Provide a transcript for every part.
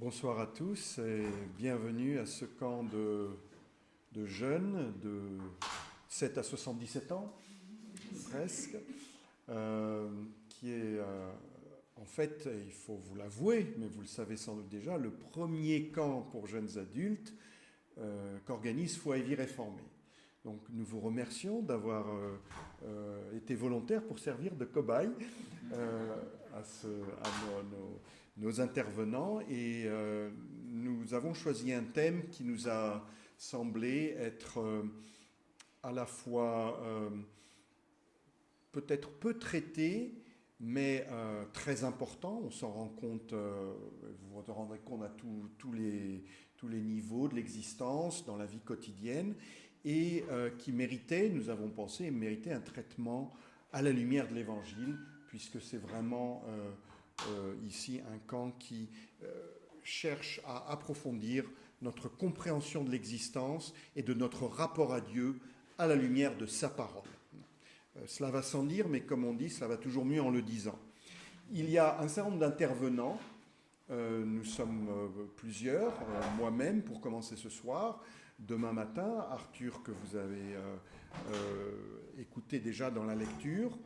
Bonsoir à tous et bienvenue à ce camp de jeunes de 7 à 77 ans, presque, qui est en fait, il faut vous l'avouer, mais vous le savez sans doute déjà, le premier camp pour jeunes adultes qu'organise Foi et Vie Réformée. Donc nous vous remercions d'avoir été volontaires pour servir de cobaye à nos intervenants et nous avons choisi un thème qui nous a semblé être à la fois peut-être peu traité, mais très important. On s'en rend compte, vous vous rendrez compte à tous les niveaux de l'existence, dans la vie quotidienne, et qui méritait, nous avons pensé, méritait un traitement à la lumière de l'Évangile, puisque c'est vraiment ici un camp qui cherche à approfondir notre compréhension de l'existence et de notre rapport à Dieu à la lumière de sa parole. Cela va sans dire, mais comme on dit, cela va toujours mieux en le disant. Il y a un certain nombre d'intervenants, nous sommes plusieurs, moi-même pour commencer ce soir. Demain matin, Arthur que vous avez écouté déjà dans la lecture.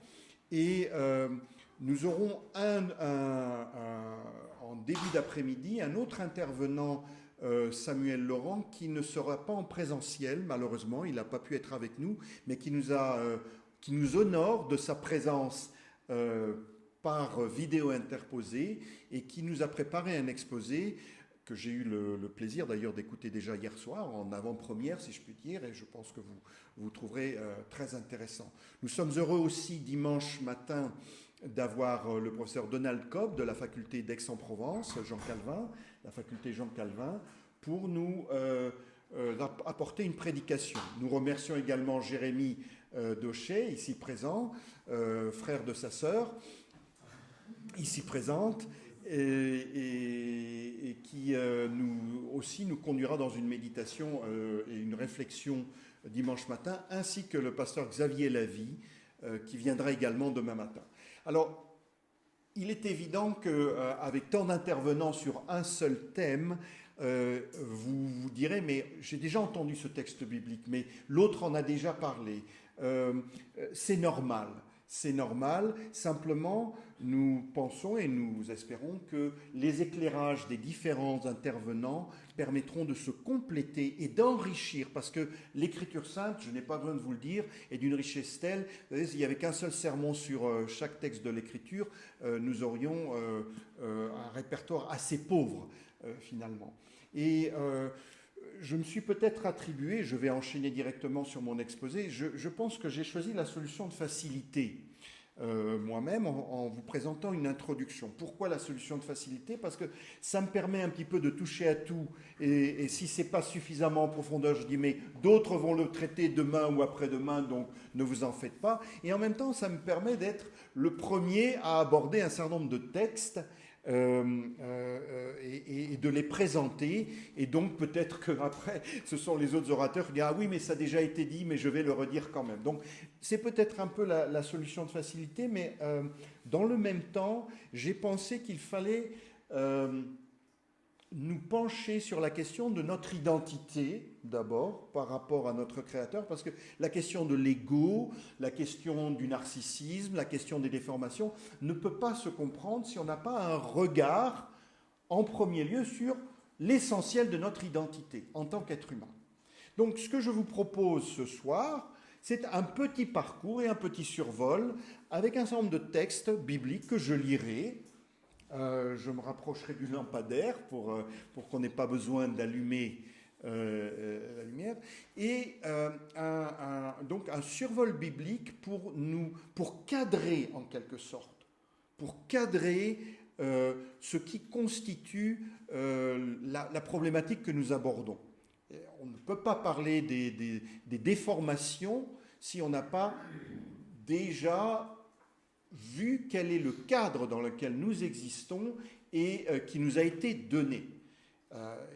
Et nous aurons en début d'après-midi un autre intervenant, Samuel Laurent, qui ne sera pas en présentiel, malheureusement, il n'a pas pu être avec nous, mais qui nous honore de sa présence par vidéo interposée et qui nous a préparé un exposé que j'ai eu le plaisir d'ailleurs d'écouter déjà hier soir, en avant-première si je puis dire, et je pense que vous trouverez très intéressant. Nous sommes heureux aussi dimanche matin d'avoir le professeur Donald Cobb de la faculté d'Aix-en-Provence, Jean Calvin, la faculté Jean Calvin, pour nous apporter une prédication. Nous remercions également Jérémy Dauchet, ici présent, frère de sa sœur, ici présente, et qui nous conduira dans une méditation et une réflexion dimanche matin, ainsi que le pasteur Xavier Lavie, qui viendra également demain matin. Alors, il est évident qu'avec tant d'intervenants sur un seul thème, vous vous direz, mais j'ai déjà entendu ce texte biblique, mais l'autre en a déjà parlé. C'est normal. C'est normal, simplement nous pensons et nous espérons que les éclairages des différents intervenants permettront de se compléter et d'enrichir, parce que l'Écriture sainte, je n'ai pas besoin de vous le dire, est d'une richesse telle, s'il n'y avait qu'un seul sermon sur chaque texte de l'Écriture, nous aurions un répertoire assez pauvre finalement. Et je me suis peut-être attribué, je vais enchaîner directement sur mon exposé, je pense que j'ai choisi la solution de facilité moi-même en vous présentant une introduction. Pourquoi la solution de facilité ? Parce que ça me permet un petit peu de toucher à tout et si ce n'est pas suffisamment en profondeur, je dis mais d'autres vont le traiter demain ou après-demain, donc ne vous en faites pas. Et en même temps, ça me permet d'être le premier à aborder un certain nombre de textes et de les présenter, et donc peut-être qu'après ce sont les autres orateurs qui disent ah oui mais ça a déjà été dit mais je vais le redire quand même. Donc c'est peut-être un peu la solution de facilité, mais dans le même temps j'ai pensé qu'il fallait nous pencher sur la question de notre identité d'abord par rapport à notre Créateur, parce que la question de l'ego, la question du narcissisme, la question des déformations ne peut pas se comprendre si on n'a pas un regard en premier lieu sur l'essentiel de notre identité en tant qu'être humain. Donc ce que je vous propose ce soir, c'est un petit parcours et un petit survol avec un certain nombre de textes bibliques que je lirai. Je me rapprocherai du lampadaire pour qu'on n'ait pas besoin d'allumer la lumière, et donc un survol biblique pour cadrer en quelque sorte, pour cadrer ce qui constitue la problématique que nous abordons. On ne peut pas parler des déformations si on n'a pas déjà vu quel est le cadre dans lequel nous existons et qui nous a été donné.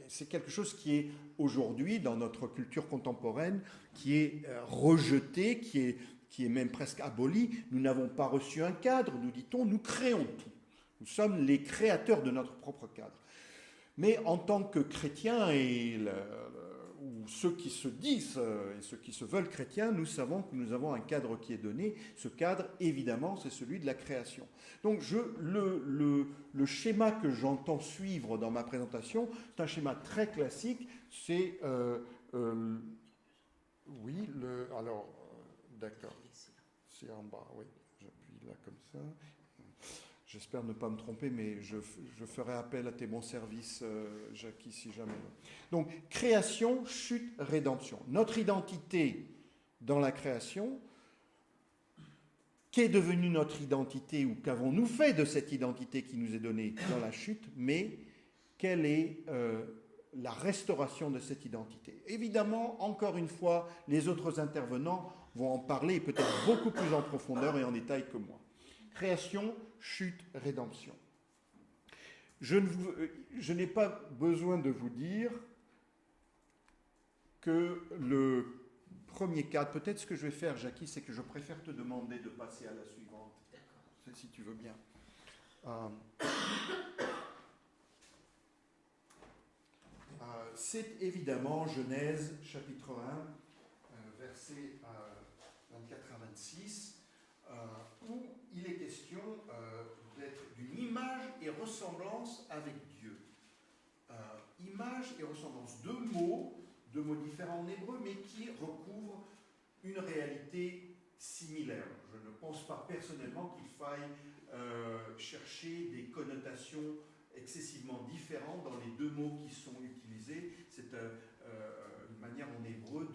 C'est quelque chose qui est aujourd'hui, dans notre culture contemporaine, qui est rejeté, qui est même presque aboli. Nous n'avons pas reçu un cadre, nous dit-on, nous créons tout. Nous sommes les créateurs de notre propre cadre. Mais en tant que chrétiens ou ceux qui se disent et ceux qui se veulent chrétiens, nous savons que nous avons un cadre qui est donné. Ce cadre, évidemment, c'est celui de la création. Donc le schéma que j'entends suivre dans ma présentation, c'est un schéma très classique. C'est oui, alors d'accord, c'est en bas, oui, j'appuie là comme ça. J'espère ne pas me tromper, mais je ferai appel à tes bons services, Jackie, si jamais. Donc, création, chute, rédemption. Notre identité dans la création, qu'est devenue notre identité ou qu'avons-nous fait de cette identité qui nous est donnée dans la chute, mais quelle est la restauration de cette identité. Évidemment, encore une fois, les autres intervenants vont en parler peut-être beaucoup plus en profondeur et en détail que moi. Création, chute, rédemption. Je n'ai pas besoin de vous dire que le premier cadre, peut-être ce que je vais faire, Jackie, c'est que je préfère te demander de passer à la suivante. D'accord. Si tu veux bien. C'est évidemment Genèse, chapitre 1, versets 24 à 26, où il est question d'être d'une image et ressemblance avec Dieu. Image et ressemblance, deux mots différents en hébreu, mais qui recouvrent une réalité similaire. Je ne pense pas personnellement qu'il faille chercher des connotations excessivement différentes dans les deux mots qui sont utilisés. C'est une manière en hébreu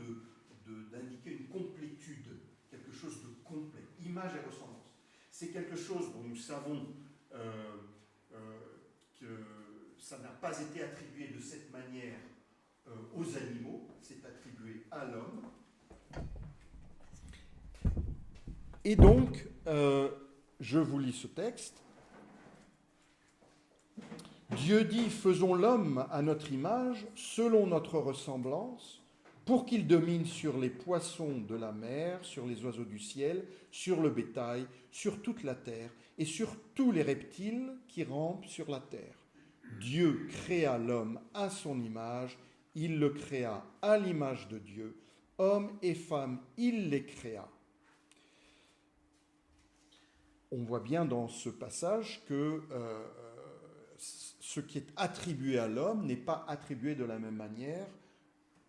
d'indiquer une complétude, quelque chose de complet. Image et ressemblance. C'est quelque chose dont nous savons que ça n'a pas été attribué de cette manière aux animaux, c'est attribué à l'homme. Et donc, je vous lis ce texte. Dieu dit, faisons l'homme à notre image, selon notre ressemblance, pour qu'il domine sur les poissons de la mer, sur les oiseaux du ciel, sur le bétail, sur toute la terre, et sur tous les reptiles qui rampent sur la terre. Dieu créa l'homme à son image, il le créa à l'image de Dieu, hommes et femmes, il les créa. On voit bien dans ce passage que ce qui est attribué à l'homme n'est pas attribué de la même manière,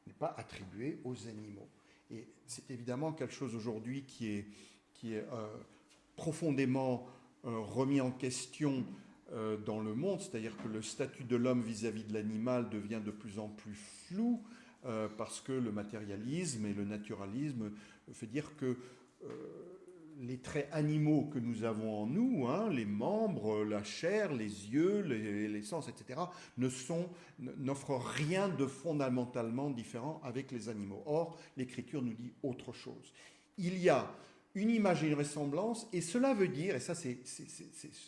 n'est pas attribué aux animaux. Et c'est évidemment quelque chose aujourd'hui qui est profondément remis en question dans le monde, c'est-à-dire que le statut de l'homme vis-à-vis de l'animal devient de plus en plus flou parce que le matérialisme et le naturalisme fait dire que les traits animaux que nous avons en nous, les membres, la chair, les yeux, les sens, etc., n'offrent rien de fondamentalement différent avec les animaux. Or, l'Écriture nous dit autre chose. Il y a une image et une ressemblance, et cela veut dire, et ça c'est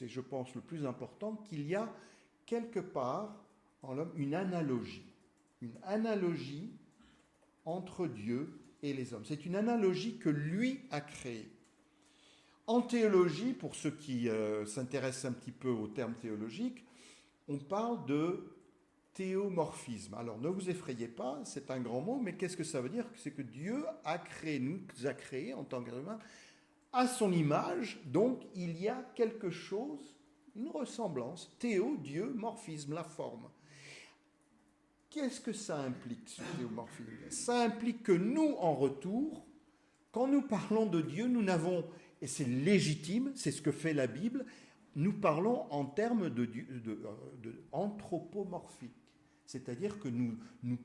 je pense le plus important, qu'il y a quelque part en l'homme une analogie entre Dieu et les hommes. C'est une analogie que lui a créée. En théologie, pour ceux qui s'intéressent un petit peu aux termes théologiques, on parle de théomorphisme. Alors ne vous effrayez pas, c'est un grand mot, mais qu'est-ce que ça veut dire? C'est que Dieu nous a créés en tant qu'être humain à son image, donc il y a quelque chose, une ressemblance, théo, Dieu, morphisme, la forme. Qu'est-ce que ça implique, ce théomorphisme? Ça implique que nous, en retour, quand nous parlons de Dieu, nous n'avons, et c'est légitime, c'est ce que fait la Bible, nous parlons en termes de anthropomorphique. C'est-à-dire que nous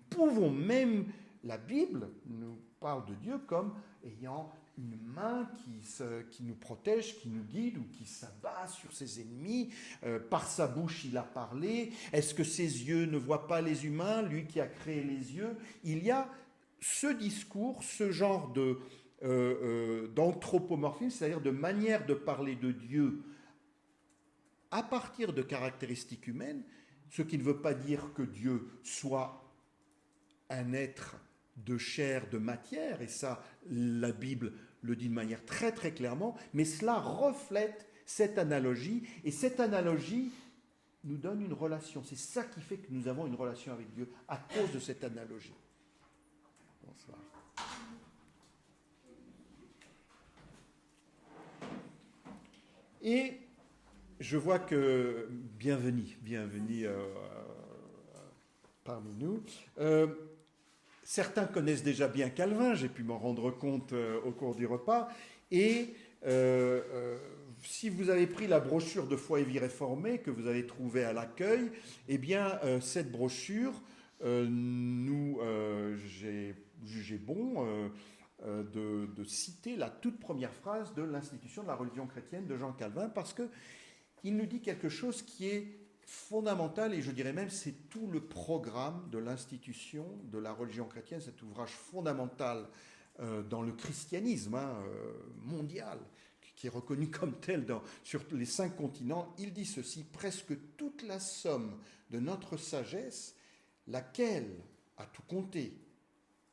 pouvons même, la Bible nous parle de Dieu comme ayant une main qui nous protège, qui nous guide ou qui s'abat sur ses ennemis. Par sa bouche, il a parlé. Est-ce que ses yeux ne voient pas les humains, lui qui a créé les yeux? Il y a ce discours, ce genre d'anthropomorphisme, c'est-à-dire de manière de parler de Dieu à partir de caractéristiques humaines, ce qui ne veut pas dire que Dieu soit un être de chair, de matière, et ça, la Bible le dit de manière très très clairement, mais cela reflète cette analogie, et cette analogie nous donne une relation. C'est ça qui fait que nous avons une relation avec Dieu, à cause de cette analogie. Bonsoir. Et je vois que, bienvenue parmi nous. Certains connaissent déjà bien Calvin, j'ai pu m'en rendre compte au cours du repas. Et si vous avez pris la brochure de Foi et Vie Réformée que vous avez trouvée à l'accueil, eh bien, cette brochure, j'ai jugé bon de citer la toute première phrase de l'Institution de la religion chrétienne de Jean Calvin, parce qu'il nous dit quelque chose qui est fondamental, et je dirais même c'est tout le programme de l'Institution de la religion chrétienne, cet ouvrage fondamental dans le christianisme mondial, qui est reconnu comme tel sur les 5 continents. Il dit ceci: presque toute la somme de notre sagesse, laquelle, à tout compter,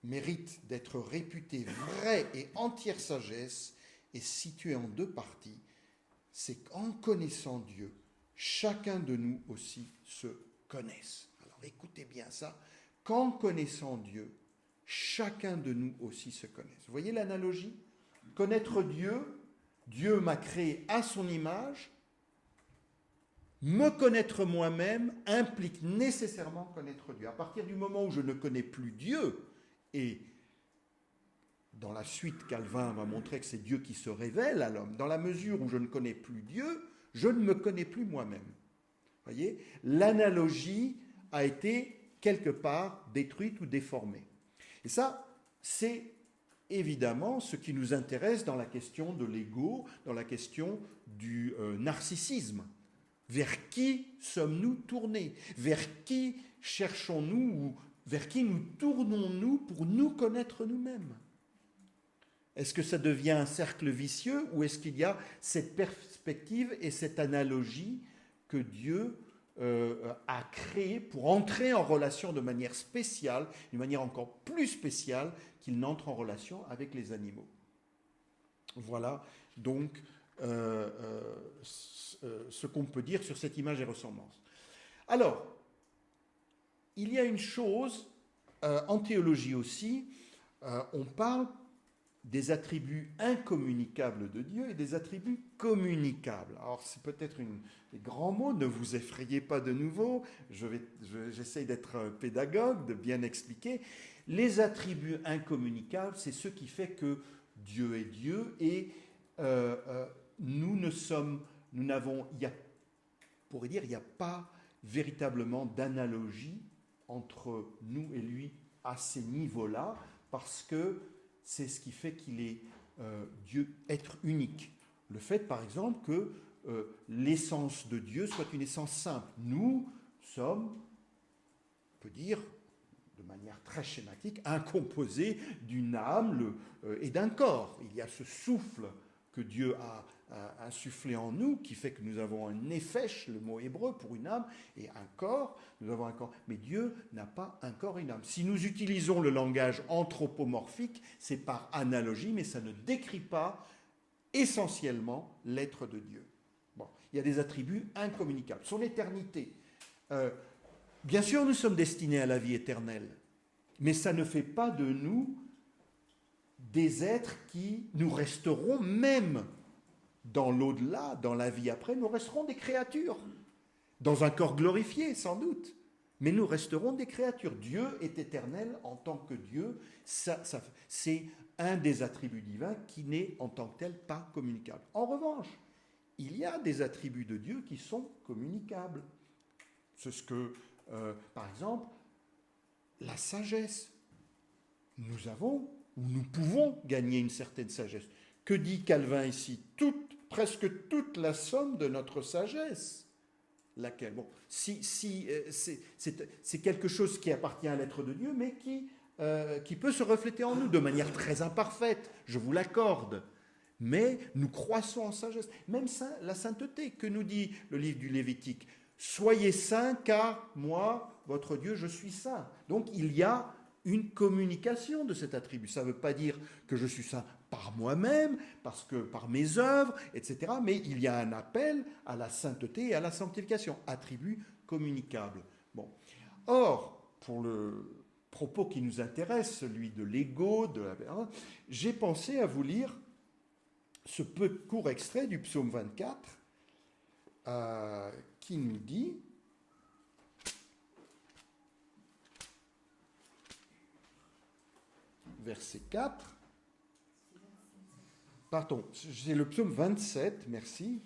mérite d'être réputée vraie et entière sagesse, est située en 2 parties. C'est qu'en connaissant Dieu, chacun de nous aussi se connaisse. Alors écoutez bien ça. Qu'en connaissant Dieu, chacun de nous aussi se connaisse. Vous voyez l'analogie? Connaître Dieu, Dieu m'a créé à son image. Me connaître moi-même implique nécessairement connaître Dieu. À partir du moment où je ne connais plus Dieu, et dans la suite, Calvin va montrer que c'est Dieu qui se révèle à l'homme, dans la mesure où je ne connais plus Dieu, je ne me connais plus moi-même. Vous voyez, l'analogie a été quelque part détruite ou déformée. Et ça, c'est évidemment ce qui nous intéresse dans la question de l'ego, dans la question du narcissisme. Vers qui sommes-nous tournés? Vers qui cherchons-nous ou vers qui nous tournons-nous pour nous connaître nous-mêmes? Est-ce que ça devient un cercle vicieux ou est-ce qu'il y a cette perspective et cette analogie que Dieu a créée pour entrer en relation de manière spéciale, d'une manière encore plus spéciale qu'il n'entre en relation avec les animaux? Voilà donc ce qu'on peut dire sur cette image et ressemblance. Alors, il y a une chose, en théologie aussi, on parle des attributs incommunicables de Dieu et des attributs communicables. Alors c'est peut-être des grands mots, ne vous effrayez pas de nouveau, j'essaie d'être pédagogue, de bien expliquer. Les attributs incommunicables, c'est ce qui fait que Dieu est Dieu et nous n'avons, on pourrait dire, il n'y a pas véritablement d'analogie entre nous et lui à ces niveaux-là, parce que c'est ce qui fait qu'il est Dieu, être unique. Le fait, par exemple, que l'essence de Dieu soit une essence simple. Nous sommes, on peut dire, de manière très schématique, un composé d'une âme et d'un corps. Il y a ce souffle que Dieu a insufflé en nous, qui fait que nous avons un néphesh, le mot hébreu pour une âme, et un corps, nous avons un corps. Mais Dieu n'a pas un corps et une âme. Si nous utilisons le langage anthropomorphique, c'est par analogie, mais ça ne décrit pas essentiellement l'être de Dieu. Bon, il y a des attributs incommunicables. Son éternité. Bien sûr, nous sommes destinés à la vie éternelle, mais ça ne fait pas de nous des êtres qui nous resteront même dans l'au-delà, dans la vie après, nous resterons des créatures, dans un corps glorifié sans doute, mais nous resterons des créatures. Dieu est éternel en tant que Dieu, c'est un des attributs divins qui n'est en tant que tel pas communicable. En revanche, il y a des attributs de Dieu qui sont communicables. C'est ce que, par exemple, la sagesse. Nous avons, ou nous pouvons gagner une certaine sagesse. Que dit Calvin ici? Presque toute la somme de notre sagesse. Laquelle? Bon, c'est quelque chose qui appartient à l'être de Dieu, mais qui peut se refléter en nous de manière très imparfaite, je vous l'accorde. Mais nous croissons en sagesse. Même la sainteté, que nous dit le livre du Lévitique? Soyez saints, car moi, votre Dieu, je suis saint. Donc il y a une communication de cet attribut. Ça ne veut pas dire que je suis saint par moi-même, parce que par mes œuvres, etc. Mais il y a un appel à la sainteté et à la sanctification, attribut communicable. Bon. Or, pour le propos qui nous intéresse, celui de l'ego, j'ai pensé à vous lire ce peu court extrait du psaume 24 qui nous dit, verset 4, pardon, c'est le psaume 27, merci,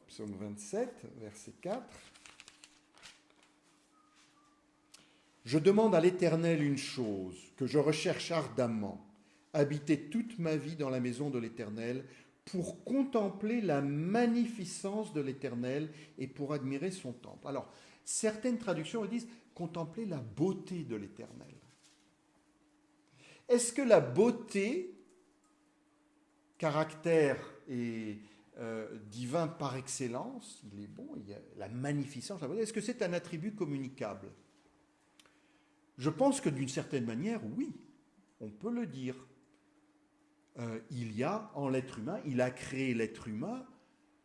psaume 27, verset 4. Je demande à l'Éternel une chose que je recherche ardemment, habiter toute ma vie dans la maison de l'Éternel pour contempler la magnificence de l'Éternel et pour admirer son temple. Alors, certaines traductions disent contempler la beauté de l'Éternel. Est-ce que la beauté, caractère et divin par excellence, il est bon, il y a la magnificence, la beauté, est-ce que c'est un attribut communicable ? Je pense que d'une certaine manière, oui, on peut le dire. Il y a en l'être humain, il a créé l'être humain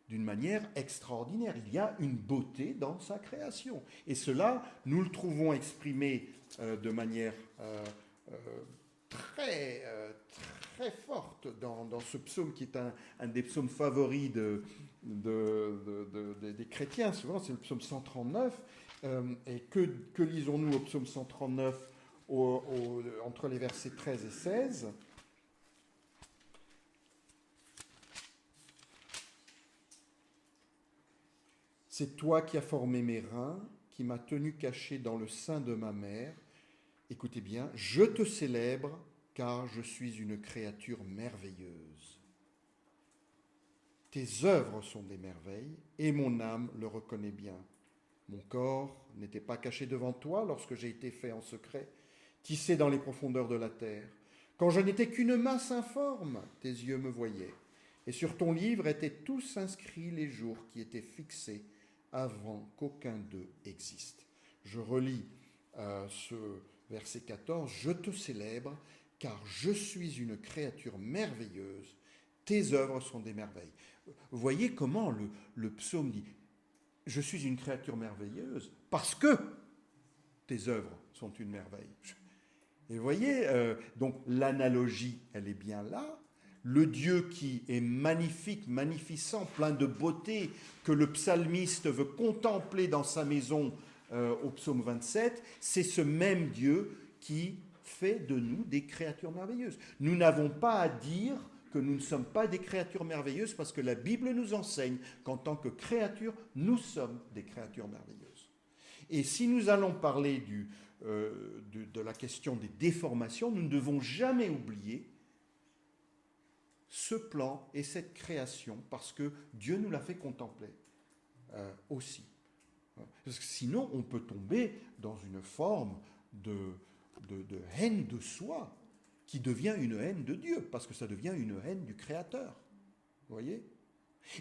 d'une manière extraordinaire. Il y a une beauté dans sa création. Et cela, nous le trouvons exprimé de manière très forte dans ce psaume qui est un des psaumes favoris des chrétiens. Souvent, c'est le psaume 139. Et que lisons-nous au psaume 139 entre les versets 13 et 16 ? C'est toi qui as formé mes reins, qui m'as tenu caché dans le sein de ma mère. Écoutez bien, je te célèbre car je suis une créature merveilleuse. Tes œuvres sont des merveilles et mon âme le reconnaît bien. Mon corps n'était pas caché devant toi lorsque j'ai été fait en secret, tissé dans les profondeurs de la terre. Quand je n'étais qu'une masse informe, tes yeux me voyaient. Et sur ton livre étaient tous inscrits les jours qui étaient fixés avant qu'aucun d'eux existe. Je relis ce verset 14. Je te célèbre car je suis une créature merveilleuse. Tes œuvres sont des merveilles. Vous voyez comment le psaume dit « Je suis une créature merveilleuse parce que tes œuvres sont une merveille. » Et vous voyez, donc l'analogie, elle est bien là. Le Dieu qui est magnifique, magnificent, plein de beauté, que le psalmiste veut contempler dans sa maison au psaume 27, c'est ce même Dieu qui fait de nous des créatures merveilleuses. Nous n'avons pas à dire que nous ne sommes pas des créatures merveilleuses parce que la Bible nous enseigne qu'en tant que créatures, nous sommes des créatures merveilleuses. Et si nous allons parler de la question des déformations, nous ne devons jamais oublier ce plan et cette création parce que Dieu nous l'a fait contempler aussi. Parce que sinon, on peut tomber dans une forme de haine de soi qui devient une haine de Dieu, parce que ça devient une haine du Créateur. Vous voyez ?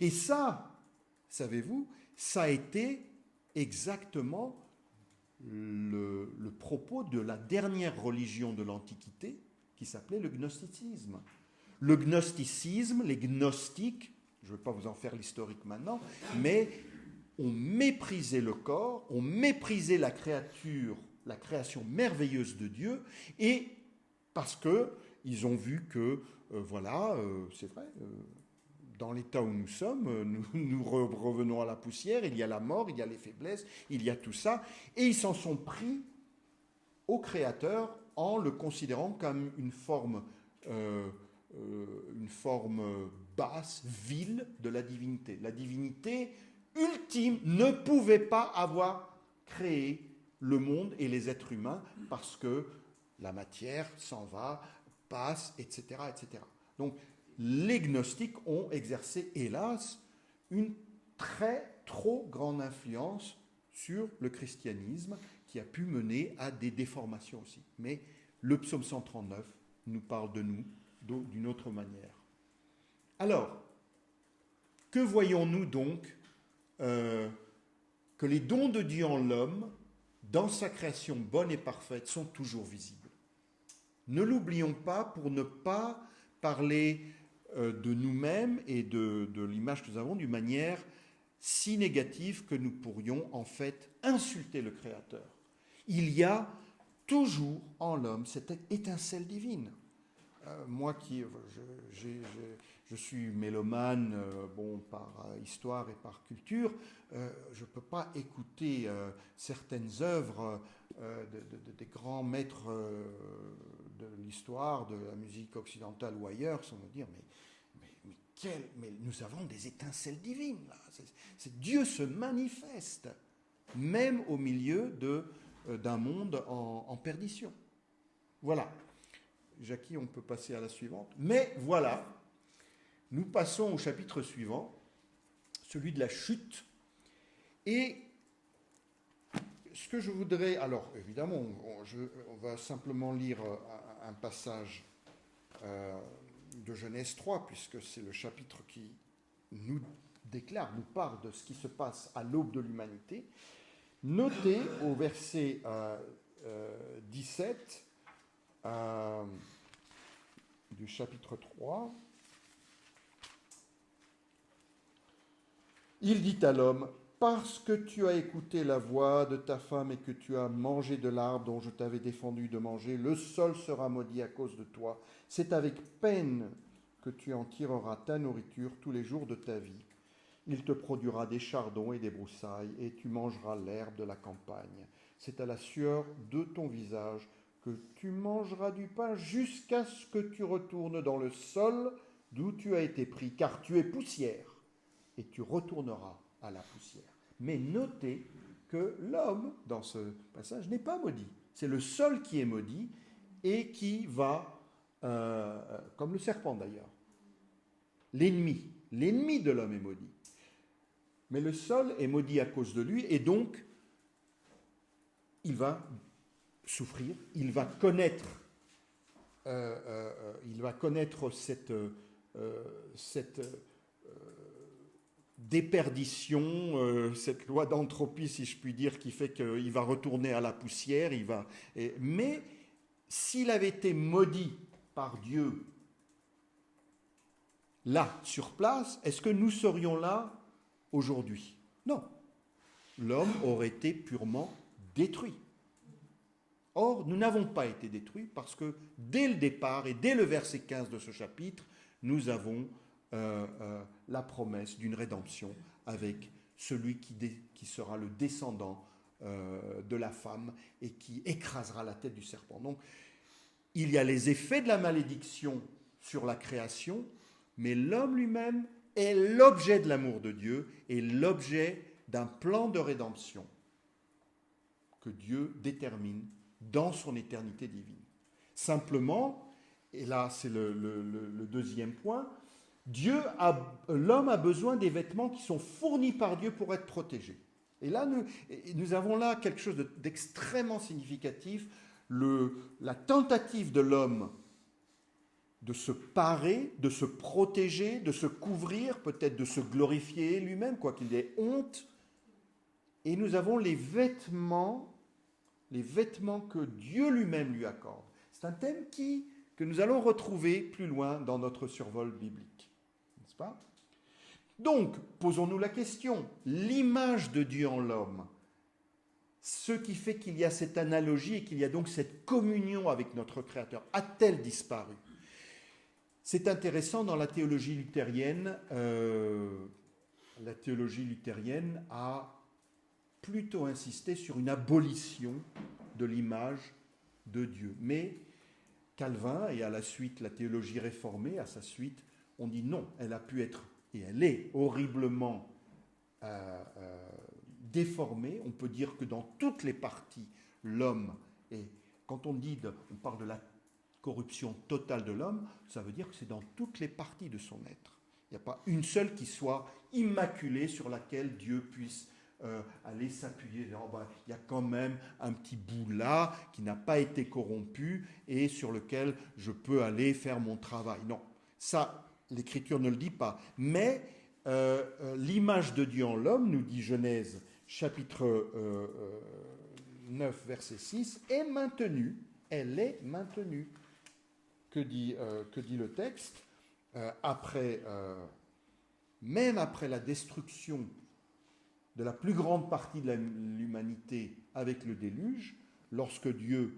Et ça, savez-vous, ça a été exactement le propos de la dernière religion de l'Antiquité qui s'appelait le gnosticisme. Le gnosticisme, les gnostiques, je ne vais pas vous en faire l'historique maintenant, mais on méprisait le corps, on méprisait la création merveilleuse de Dieu, et parce qu'ils ont vu que, c'est vrai, dans l'état où nous sommes, nous revenons à la poussière, il y a la mort, il y a les faiblesses, il y a tout ça, et ils s'en sont pris au Créateur en le considérant comme une forme basse, vile de la divinité. La divinité ultime ne pouvait pas avoir créé le monde et les êtres humains parce que la matière s'en va, passe, etc., etc. Donc, les gnostiques ont exercé, hélas, une trop grande influence sur le christianisme qui a pu mener à des déformations aussi. Mais le psaume 139 nous parle de nous d'une autre manière. Alors, que voyons-nous donc que les dons de Dieu en l'homme, dans sa création bonne et parfaite, sont toujours visibles. Ne l'oublions pas pour ne pas parler de nous-mêmes et de l'image que nous avons d'une manière si négative que nous pourrions en fait insulter le Créateur. Il y a toujours en l'homme cette étincelle divine. Moi qui je suis mélomane par histoire et par culture, je ne peux pas écouter certaines œuvres des grands maîtres de l'histoire, de la musique occidentale ou ailleurs, sans me dire mais nous avons des étincelles divines là. Dieu se manifeste même au milieu d'un monde en perdition. Voilà. Jackie, on peut passer à la suivante. Mais voilà, nous passons au chapitre suivant, celui de la chute. Et ce que je voudrais... Alors, évidemment, on va simplement lire un passage de Genèse 3, puisque c'est le chapitre qui nous déclare, nous parle de ce qui se passe à l'aube de l'humanité. Notez au verset 17... du chapitre 3, il dit à l'homme, parce que tu as écouté la voix de ta femme et que tu as mangé de l'arbre dont je t'avais défendu de manger, le sol sera maudit à cause de toi. C'est avec peine que tu en tireras ta nourriture tous les jours de ta vie. Il te produira des chardons et des broussailles, et tu mangeras l'herbe de la campagne. C'est à la sueur de ton visage que tu mangeras du pain jusqu'à ce que tu retournes dans le sol d'où tu as été pris, car tu es poussière, et tu retourneras à la poussière. Mais notez que l'homme, dans ce passage, n'est pas maudit. C'est le sol qui est maudit et qui va, comme le serpent d'ailleurs, l'ennemi de l'homme est maudit. Mais le sol est maudit à cause de lui, et donc, il va souffrir, il va connaître cette déperdition, cette loi d'entropie, si je puis dire, qui fait qu'il va retourner à la poussière. Mais s'il avait été maudit par Dieu là, sur place, est-ce que nous serions là aujourd'hui? Non. L'homme aurait été purement détruit. Or, nous n'avons pas été détruits parce que dès le départ et dès le verset 15 de ce chapitre, nous avons la promesse d'une rédemption avec celui qui sera le descendant de la femme et qui écrasera la tête du serpent. Donc, il y a les effets de la malédiction sur la création, mais l'homme lui-même est l'objet de l'amour de Dieu et l'objet d'un plan de rédemption que Dieu détermine dans son éternité divine. Simplement, et là c'est le deuxième point, l'homme a besoin des vêtements qui sont fournis par Dieu pour être protégé. Et là, nous avons là quelque chose d'extrêmement significatif, la tentative de l'homme de se parer, de se protéger, de se couvrir, peut-être de se glorifier lui-même, quoi qu'il ait honte. Et nous avons les vêtements que Dieu lui-même lui accorde. C'est un thème que nous allons retrouver plus loin dans notre survol biblique. N'est-ce pas? Donc, posons-nous la question, l'image de Dieu en l'homme, ce qui fait qu'il y a cette analogie et qu'il y a donc cette communion avec notre Créateur, a-t-elle disparu? C'est intéressant dans la théologie luthérienne. La théologie luthérienne a plutôt insisté sur une abolition de l'image de Dieu. Mais Calvin, et à la suite la théologie réformée, à sa suite, on dit non, elle a pu être, et elle est horriblement déformée. On peut dire que dans toutes les parties, l'homme, et quand on parle de la corruption totale de l'homme, ça veut dire que c'est dans toutes les parties de son être. Il n'y a pas une seule qui soit immaculée sur laquelle Dieu puisse aller s'appuyer. Il y a quand même un petit bout là qui n'a pas été corrompu et sur lequel je peux aller faire mon travail. Non, ça, l'Écriture ne le dit pas. Mais l'image de Dieu en l'homme, nous dit Genèse chapitre 9, verset 6, est maintenue. Elle est maintenue. que dit le texte? Même après la destruction de la plus grande partie de l'humanité avec le déluge, lorsque Dieu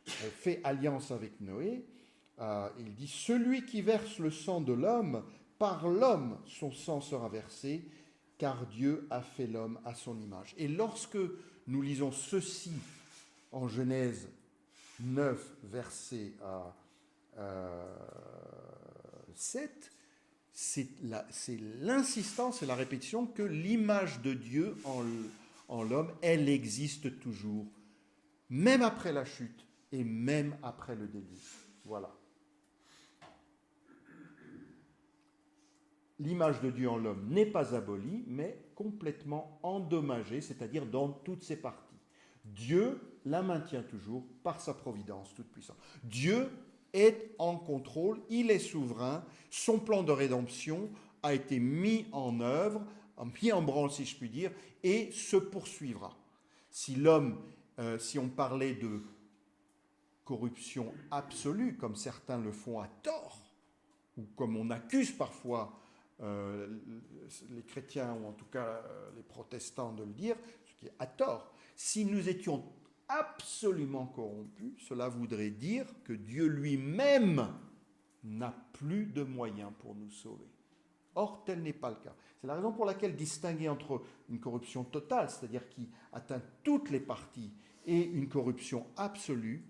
fait alliance avec Noé, il dit « Celui qui verse le sang de l'homme, par l'homme son sang sera versé, car Dieu a fait l'homme à son image. » Et lorsque nous lisons ceci en Genèse 9, verset 7, c'est l'insistance et la répétition que l'image de Dieu en l'homme, elle existe toujours, même après la chute et même après le déluge. Voilà. L'image de Dieu en l'homme n'est pas abolie, mais complètement endommagée, c'est-à-dire dans toutes ses parties. Dieu la maintient toujours par sa providence toute puissante. Dieu est en contrôle, il est souverain, son plan de rédemption a été mis en œuvre, mis en branle si je puis dire, et se poursuivra. Si on parlait de corruption absolue, comme certains le font à tort, ou comme on accuse parfois les chrétiens, ou en tout cas les protestants de le dire, ce qui est à tort, si nous étions absolument corrompus, cela voudrait dire que Dieu lui-même n'a plus de moyens pour nous sauver. Or, tel n'est pas le cas. C'est la raison pour laquelle distinguer entre une corruption totale, c'est-à-dire qui atteint toutes les parties, et une corruption absolue,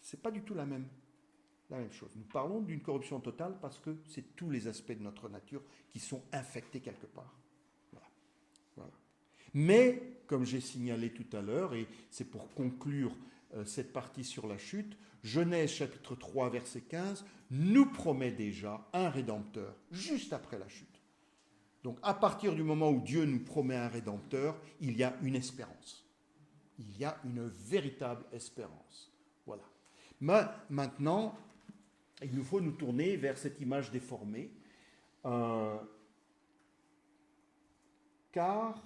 ce n'est pas du tout la même chose. Nous parlons d'une corruption totale parce que c'est tous les aspects de notre nature qui sont infectés quelque part. Voilà. Mais, comme j'ai signalé tout à l'heure, et c'est pour conclure cette partie sur la chute, Genèse chapitre 3, verset 15, nous promet déjà un Rédempteur, juste après la chute. Donc, à partir du moment où Dieu nous promet un Rédempteur, il y a une espérance. Il y a une véritable espérance. Voilà. Mais maintenant, il nous faut nous tourner vers cette image déformée, car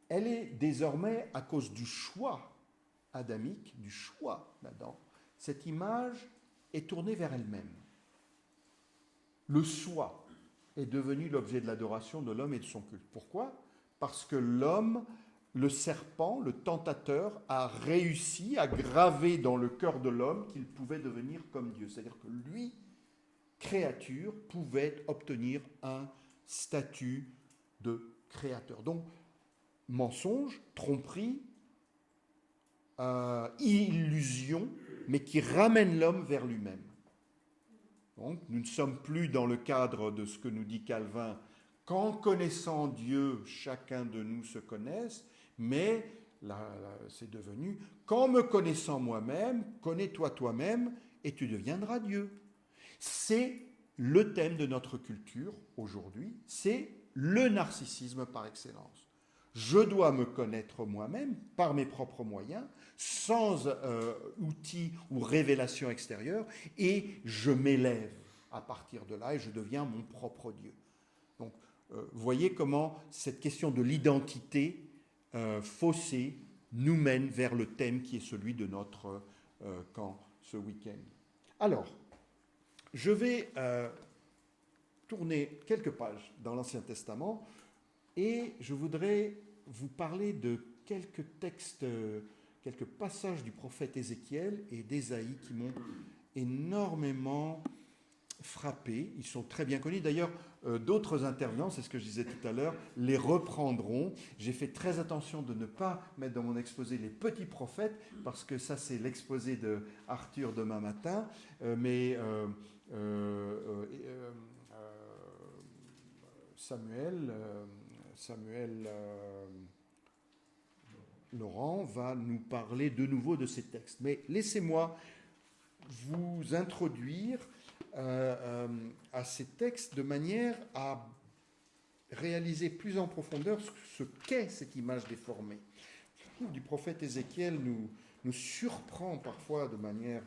elle est désormais, à cause du choix adamique, du choix d'Adam, cette image est tournée vers elle-même. Le soi est devenu l'objet de l'adoration de l'homme et de son culte. Pourquoi? Parce que l'homme, le serpent, le tentateur, a réussi à graver dans le cœur de l'homme qu'il pouvait devenir comme Dieu. C'est-à-dire que lui, créature, pouvait obtenir un statut de créateur. Donc, mensonge, tromperie, illusion, mais qui ramène l'homme vers lui-même. Donc, nous ne sommes plus dans le cadre de ce que nous dit Calvin, qu'en connaissant Dieu, chacun de nous se connaisse, mais c'est devenu, qu'en me connaissant moi-même, connais-toi toi-même, et tu deviendras Dieu. C'est le thème de notre culture aujourd'hui, c'est le narcissisme par excellence. Je dois me connaître moi-même par mes propres moyens, sans outils ou révélations extérieures, et je m'élève à partir de là et je deviens mon propre Dieu. Donc, voyez comment cette question de l'identité faussée nous mène vers le thème qui est celui de notre camp ce week-end. Alors, je vais tourner quelques pages dans l'Ancien Testament et je voudrais vous parler de quelques textes, quelques passages du prophète Ézéchiel et d'Ésaïe qui m'ont énormément frappé. Ils sont très bien connus. D'ailleurs, d'autres intervenants, c'est ce que je disais tout à l'heure, les reprendront. J'ai fait très attention de ne pas mettre dans mon exposé les petits prophètes, parce que ça, c'est l'exposé de Arthur demain matin. Mais Samuel Laurent va nous parler de nouveau de ces textes. Mais laissez-moi vous introduire à ces textes de manière à réaliser plus en profondeur ce qu'est cette image déformée. Du prophète Ézéchiel nous surprend parfois de manière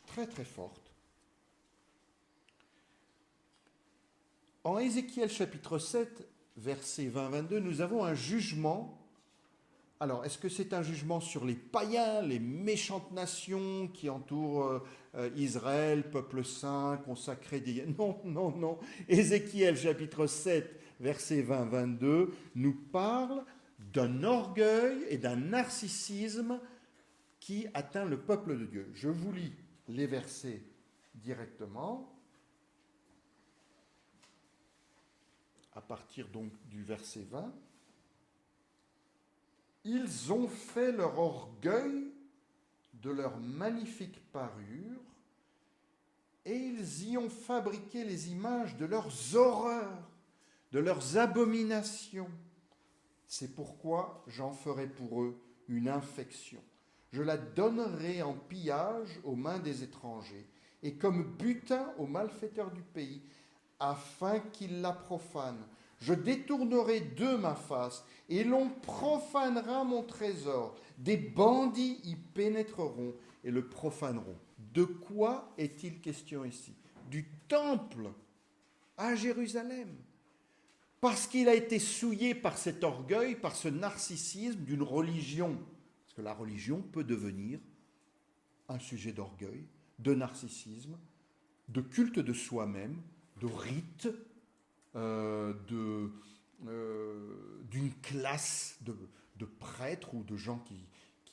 très très forte. En Ézéchiel chapitre 7, versets 20-22, nous avons un jugement Alors, est-ce que c'est un jugement sur les païens, les méchantes nations qui entourent Israël, peuple saint, consacré des... Non, non, non. Ézéchiel chapitre 7, versets 20-22, nous parle d'un orgueil et d'un narcissisme qui atteint le peuple de Dieu. Je vous lis les versets directement, à partir donc du verset 20. Ils ont fait leur orgueil de leur magnifique parure, et ils y ont fabriqué les images de leurs horreurs, de leurs abominations. C'est pourquoi j'en ferai pour eux une infection. Je la donnerai en pillage aux mains des étrangers, et comme butin aux malfaiteurs du pays, afin qu'ils la profanent. Je détournerai d'eux ma face, et l'on profanera mon trésor. Des bandits y pénétreront et le profaneront. De quoi est-il question ici? Du temple à Jérusalem. Parce qu'il a été souillé par cet orgueil, par ce narcissisme d'une religion. Parce que la religion peut devenir un sujet d'orgueil, de narcissisme, de culte de soi-même, de rite, d'une classe de prêtres ou de gens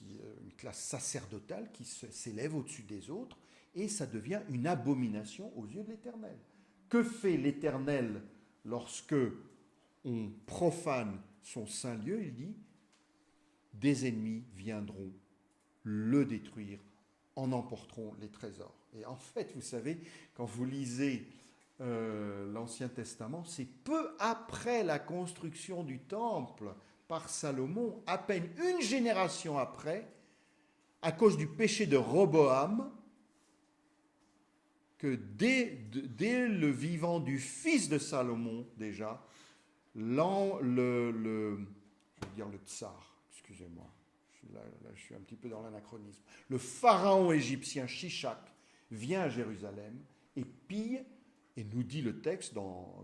une classe sacerdotale qui s'élève au-dessus des autres, et ça devient une abomination aux yeux de l'Éternel. Que fait l'Éternel lorsque on profane son saint lieu? Il dit, des ennemis viendront le détruire, en emporteront les trésors. Et en fait, vous savez, quand vous lisez l'Ancien Testament, c'est peu après la construction du temple par Salomon, à peine une génération après, à cause du péché de Roboam, que dès le vivant du fils de Salomon, déjà, je veux dire le tsar, excusez-moi, là, je suis un petit peu dans l'anachronisme, le pharaon égyptien Shishak vient à Jérusalem et pille. Et nous dit le texte dans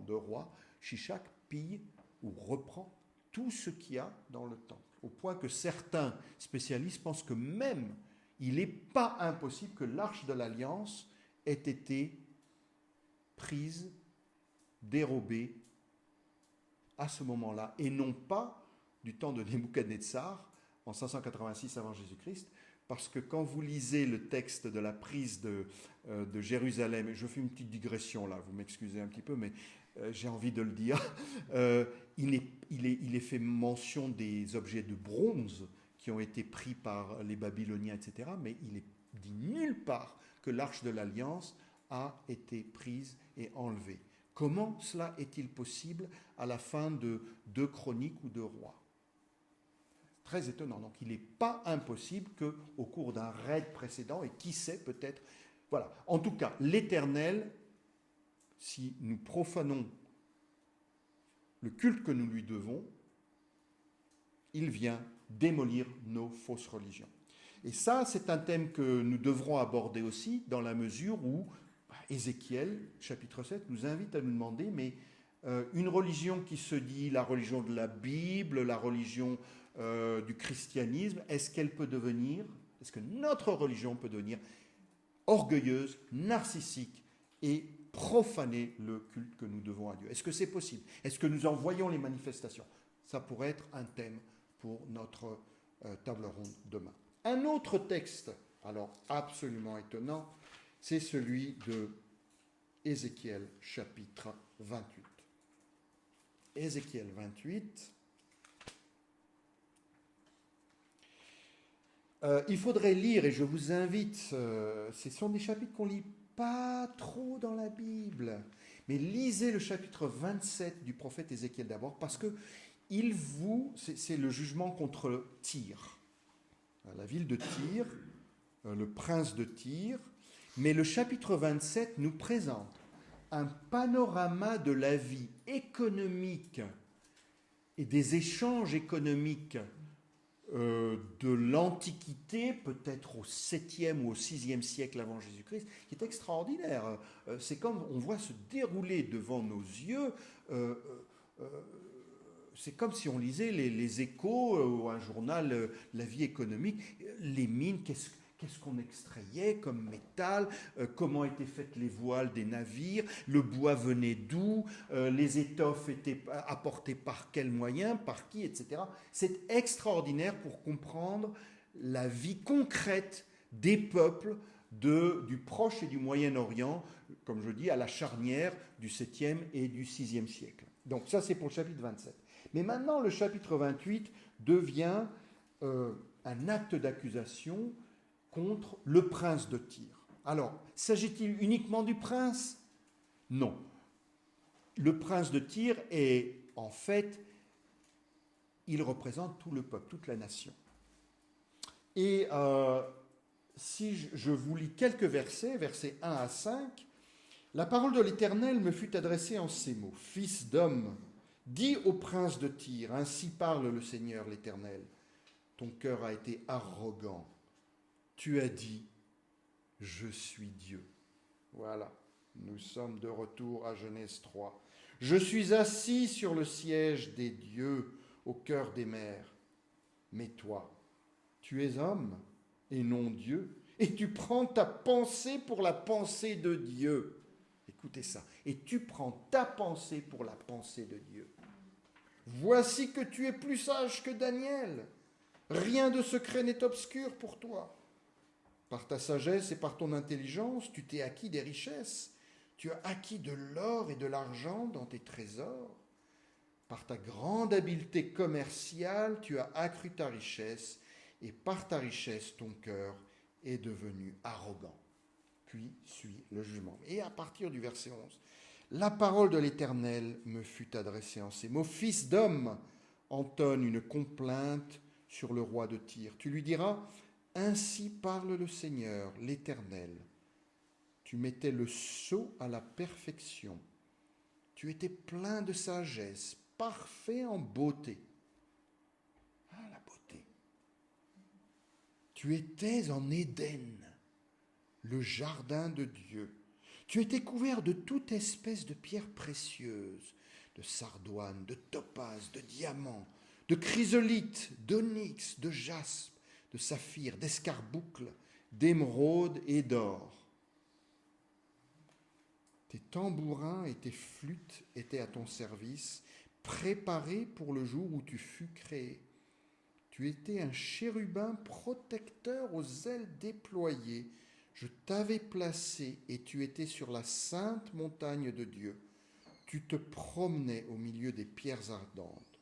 2 Rois, Shishak pille ou reprend tout ce qu'il y a dans le temple. Au point que certains spécialistes pensent que même il n'est pas impossible que l'arche de l'Alliance ait été prise, dérobée à ce moment-là, et non pas du temps de Nebuchadnezzar en 586 avant Jésus-Christ, parce que quand vous lisez le texte de la prise de Jérusalem, et je fais une petite digression là, vous m'excusez un petit peu, mais j'ai envie de le dire, il est fait mention des objets de bronze qui ont été pris par les Babyloniens, etc., mais il est dit nulle part que l'arche de l'Alliance a été prise et enlevée. Comment cela est-il possible à la fin de 2 Chroniques ou 2 Rois? Très étonnant. Donc il n'est pas impossible qu'au cours d'un raid précédent, et qui sait peut-être, voilà. En tout cas, l'Éternel, si nous profanons le culte que nous lui devons, il vient démolir nos fausses religions. Et ça, c'est un thème que nous devrons aborder aussi, dans la mesure où Ézéchiel, chapitre 7, nous invite à nous demander, mais une religion qui se dit la religion de la Bible, la religion du christianisme, est-ce que notre religion peut devenir orgueilleuse, narcissique et profaner le culte que nous devons à Dieu? Est-ce que c'est possible? Est-ce que nous en voyons les manifestations? Ça pourrait être un thème pour notre table ronde demain. Un autre texte, alors absolument étonnant, c'est celui de Ézéchiel chapitre 28. Ézéchiel 28. Il faudrait lire, et je vous invite, ce sont des chapitres qu'on ne lit pas trop dans la Bible, mais lisez le chapitre 27 du prophète Ézéchiel d'abord, parce que c'est le jugement contre Tyr, la ville de Tyr, le prince de Tyr, mais le chapitre 27 nous présente un panorama de la vie économique et des échanges économiques de l'Antiquité, peut-être au 7e ou au 6e siècle avant Jésus-Christ, qui est extraordinaire. C'est comme on voit se dérouler devant nos yeux c'est comme si on lisait les Échos ou un journal, La Vie économique. Les mines, qu'est-ce qu'on extrayait comme métal, comment étaient faites les voiles des navires, le bois venait d'où, les étoffes étaient apportées par quels moyens, par qui, etc. C'est extraordinaire pour comprendre la vie concrète des peuples du Proche et du Moyen-Orient, comme je dis, à la charnière du 7e et du 6e siècle. Donc ça, c'est pour le chapitre 27. Mais maintenant, le chapitre 28 devient un acte d'accusation contre le prince de Tyr. Alors, s'agit-il uniquement du prince? Non. Le prince de Tyr est, en fait, il représente tout le peuple, toute la nation. Et si je vous lis quelques versets, versets 1 à 5, la parole de l'Éternel me fut adressée en ces mots. Fils d'homme, dis au prince de Tyr, ainsi parle le Seigneur l'Éternel. Ton cœur a été arrogant. Tu as dit, je suis Dieu. Voilà, nous sommes de retour à Genèse 3. Je suis assis sur le siège des dieux au cœur des mers. Mais toi, tu es homme et non Dieu, et tu prends ta pensée pour la pensée de Dieu. Écoutez ça. Et tu prends ta pensée pour la pensée de Dieu. Voici que tu es plus sage que Daniel. Rien de secret n'est obscur pour toi. Par ta sagesse et par ton intelligence, tu t'es acquis des richesses. Tu as acquis de l'or et de l'argent dans tes trésors. Par ta grande habileté commerciale, tu as accru ta richesse, et par ta richesse, ton cœur est devenu arrogant. Puis suit le jugement. Et à partir du verset 11, la parole de l'Éternel me fut adressée en ces mots. Fils d'homme, entonne une complainte sur le roi de Tyr. Tu lui diras, ainsi parle le Seigneur, l'Éternel. Tu mettais le sceau à la perfection. Tu étais plein de sagesse, parfait en beauté. Ah, la beauté. Tu étais en Éden, le jardin de Dieu. Tu étais couvert de toute espèce de pierres précieuses, de sardoine, de topaze, de diamants, de chrysolite, d'onyx, de jaspe, de saphir, d'escarboucle, d'émeraude et d'or. Tes tambourins et tes flûtes étaient à ton service, préparés pour le jour où tu fus créé. Tu étais un chérubin protecteur aux ailes déployées. Je t'avais placé et tu étais sur la sainte montagne de Dieu. Tu te promenais au milieu des pierres ardentes.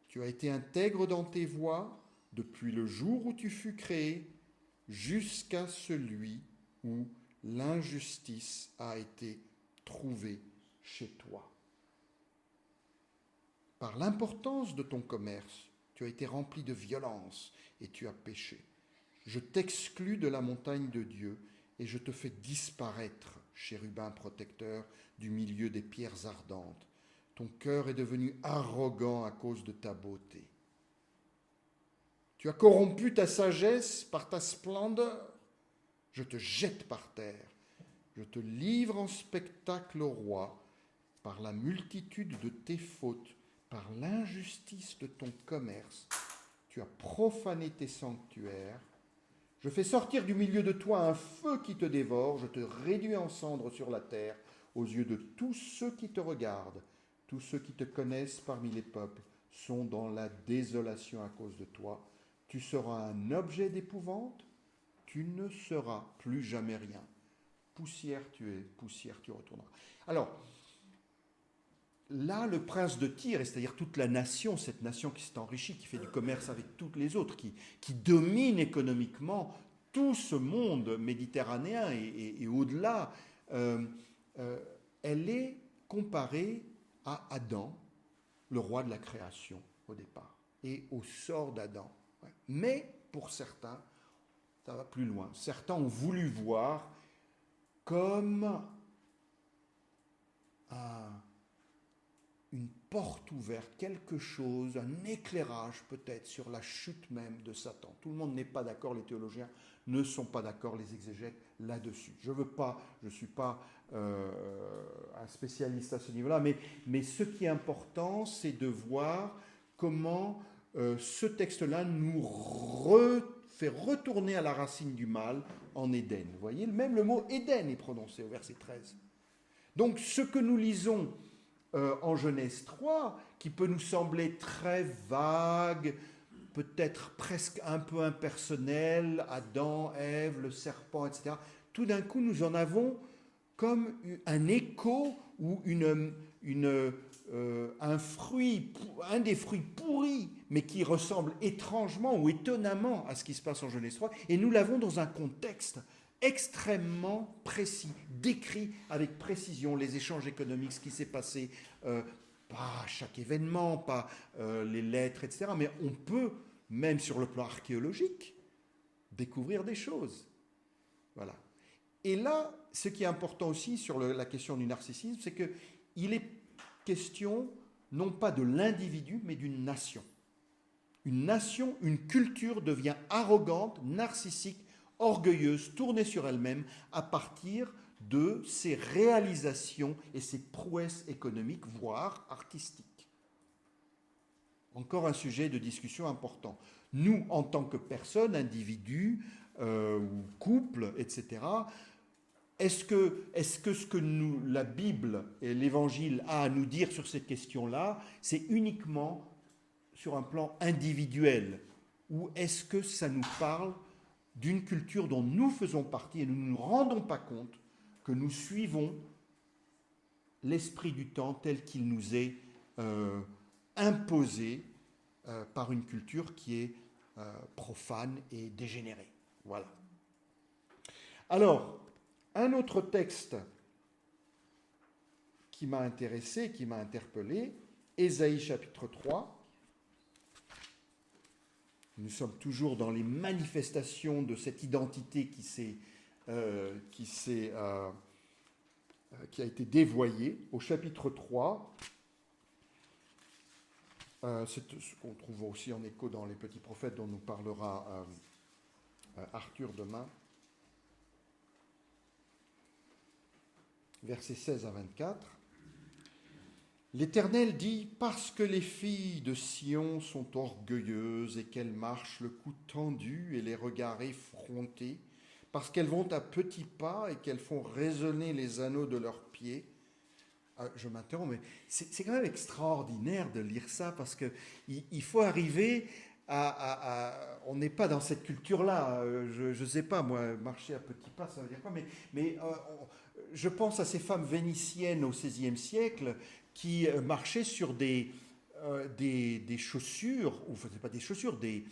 Tu as été intègre dans tes voies depuis le jour où tu fus créé jusqu'à celui où l'injustice a été trouvée chez toi. Par l'importance de ton commerce, tu as été rempli de violence et tu as péché. Je t'exclus de la montagne de Dieu et je te fais disparaître, chérubin protecteur, du milieu des pierres ardentes. Ton cœur est devenu arrogant à cause de ta beauté. Tu as corrompu ta sagesse par ta splendeur. Je te jette par terre. Je te livre en spectacle au roi par la multitude de tes fautes, par l'injustice de ton commerce. Tu as profané tes sanctuaires. Je fais sortir du milieu de toi un feu qui te dévore. Je te réduis en cendres sur la terre aux yeux de tous ceux qui te regardent. Tous ceux qui te connaissent parmi les peuples sont dans la désolation à cause de toi. Tu seras un objet d'épouvante. Tu ne seras plus jamais rien. Poussière tu es, poussière tu retourneras. Alors, là, le prince de Tyr, c'est-à-dire toute la nation, cette nation qui s'est enrichie, qui fait du commerce avec toutes les autres, qui domine économiquement tout ce monde méditerranéen et au-delà, elle est comparée à Adam, le roi de la création au départ, et au sort d'Adam. Mais pour certains, ça va plus loin. Certains ont voulu voir comme une porte ouverte, quelque chose, un éclairage peut-être sur la chute même de Satan. Tout le monde n'est pas d'accord, les théologiens ne sont pas d'accord, les exégètes là-dessus. Je ne suis pas un spécialiste à ce niveau-là, mais ce qui est important, c'est de voir comment ce texte-là nous fait retourner à la racine du mal en Éden. Vous voyez, même le mot Éden est prononcé au verset 13. Donc ce que nous lisons en Genèse 3, qui peut nous sembler très vague, peut-être presque un peu impersonnel, Adam, Ève, le serpent, etc., tout d'un coup nous en avons comme un écho ou un fruit, un des fruits pourris, mais qui ressemble étrangement ou étonnamment à ce qui se passe en Genèse 3, et nous l'avons dans un contexte extrêmement précis, décrit avec précision les échanges économiques, ce qui s'est passé, pas chaque événement, pas les lettres, etc., mais on peut, même sur le plan archéologique, découvrir des choses. Voilà. Et là, ce qui est important aussi sur la question du narcissisme, c'est qu'il est question non pas de l'individu, mais d'une nation. Une nation, une culture devient arrogante, narcissique, orgueilleuse, tournée sur elle-même à partir de ses réalisations et ses prouesses économiques, voire artistiques. Encore un sujet de discussion important. Nous, en tant que personnes, individus ou couples, etc., est-ce que ce que la Bible et l'Évangile a à nous dire sur cette question-là, c'est uniquement sur un plan individuel? Ou est-ce que ça nous parle d'une culture dont nous faisons partie et nous ne nous rendons pas compte que nous suivons l'esprit du temps tel qu'il nous est imposé par une culture qui est profane et dégénérée. Voilà. Alors, un autre texte qui m'a intéressé, qui m'a interpellé, Ésaïe chapitre 3. Nous sommes toujours dans les manifestations de cette identité qui a été dévoyée. Au chapitre 3, c'est ce qu'on trouve aussi en écho dans les petits prophètes dont nous parlera Arthur demain. Versets 16 à 24. L'Éternel dit, parce que les filles de Sion sont orgueilleuses et qu'elles marchent le cou tendu et les regards effrontés, parce qu'elles vont à petits pas et qu'elles font résonner les anneaux de leurs pieds. Je m'interromps, mais c'est quand même extraordinaire de lire ça, parce qu'il faut arriver on n'est pas dans cette culture-là. Je ne sais pas, moi, marcher à petits pas, ça veut dire quoi, mais je pense à ces femmes vénitiennes au XVIe siècle qui marchaient sur des chaussures, ou enfin, pas des chaussures, des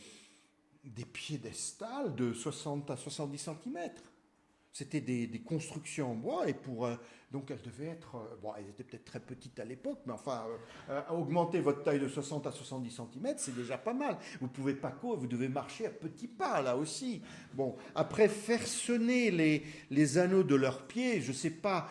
piédestals de 60 à 70 cm. C'était des constructions en bois, et donc elles devaient être... bon, elles étaient peut-être très petites à l'époque, mais enfin, augmenter votre taille de 60 à 70 cm, c'est déjà pas mal. Vous pouvez pas courir, vous devez marcher à petits pas, là aussi. Bon, après, faire sonner les anneaux de leurs pieds, je sais pas...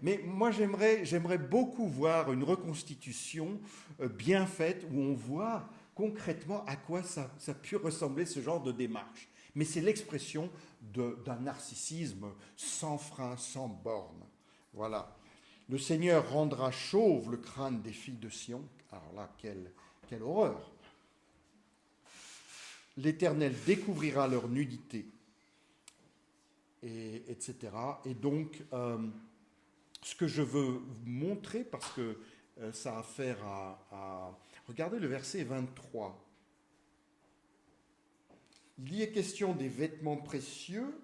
mais moi, j'aimerais beaucoup voir une reconstitution bien faite, où on voit concrètement à quoi ça a pu ressembler, ce genre de démarche. Mais c'est l'expression d'un narcissisme sans frein, sans borne. Voilà. Le Seigneur rendra chauve le crâne des filles de Sion. Alors là, quelle horreur. L'Éternel découvrira leur nudité, etc. Et donc, ce que je veux montrer, parce que ça a affaire à... Regardez le verset 23. Il y est question des vêtements précieux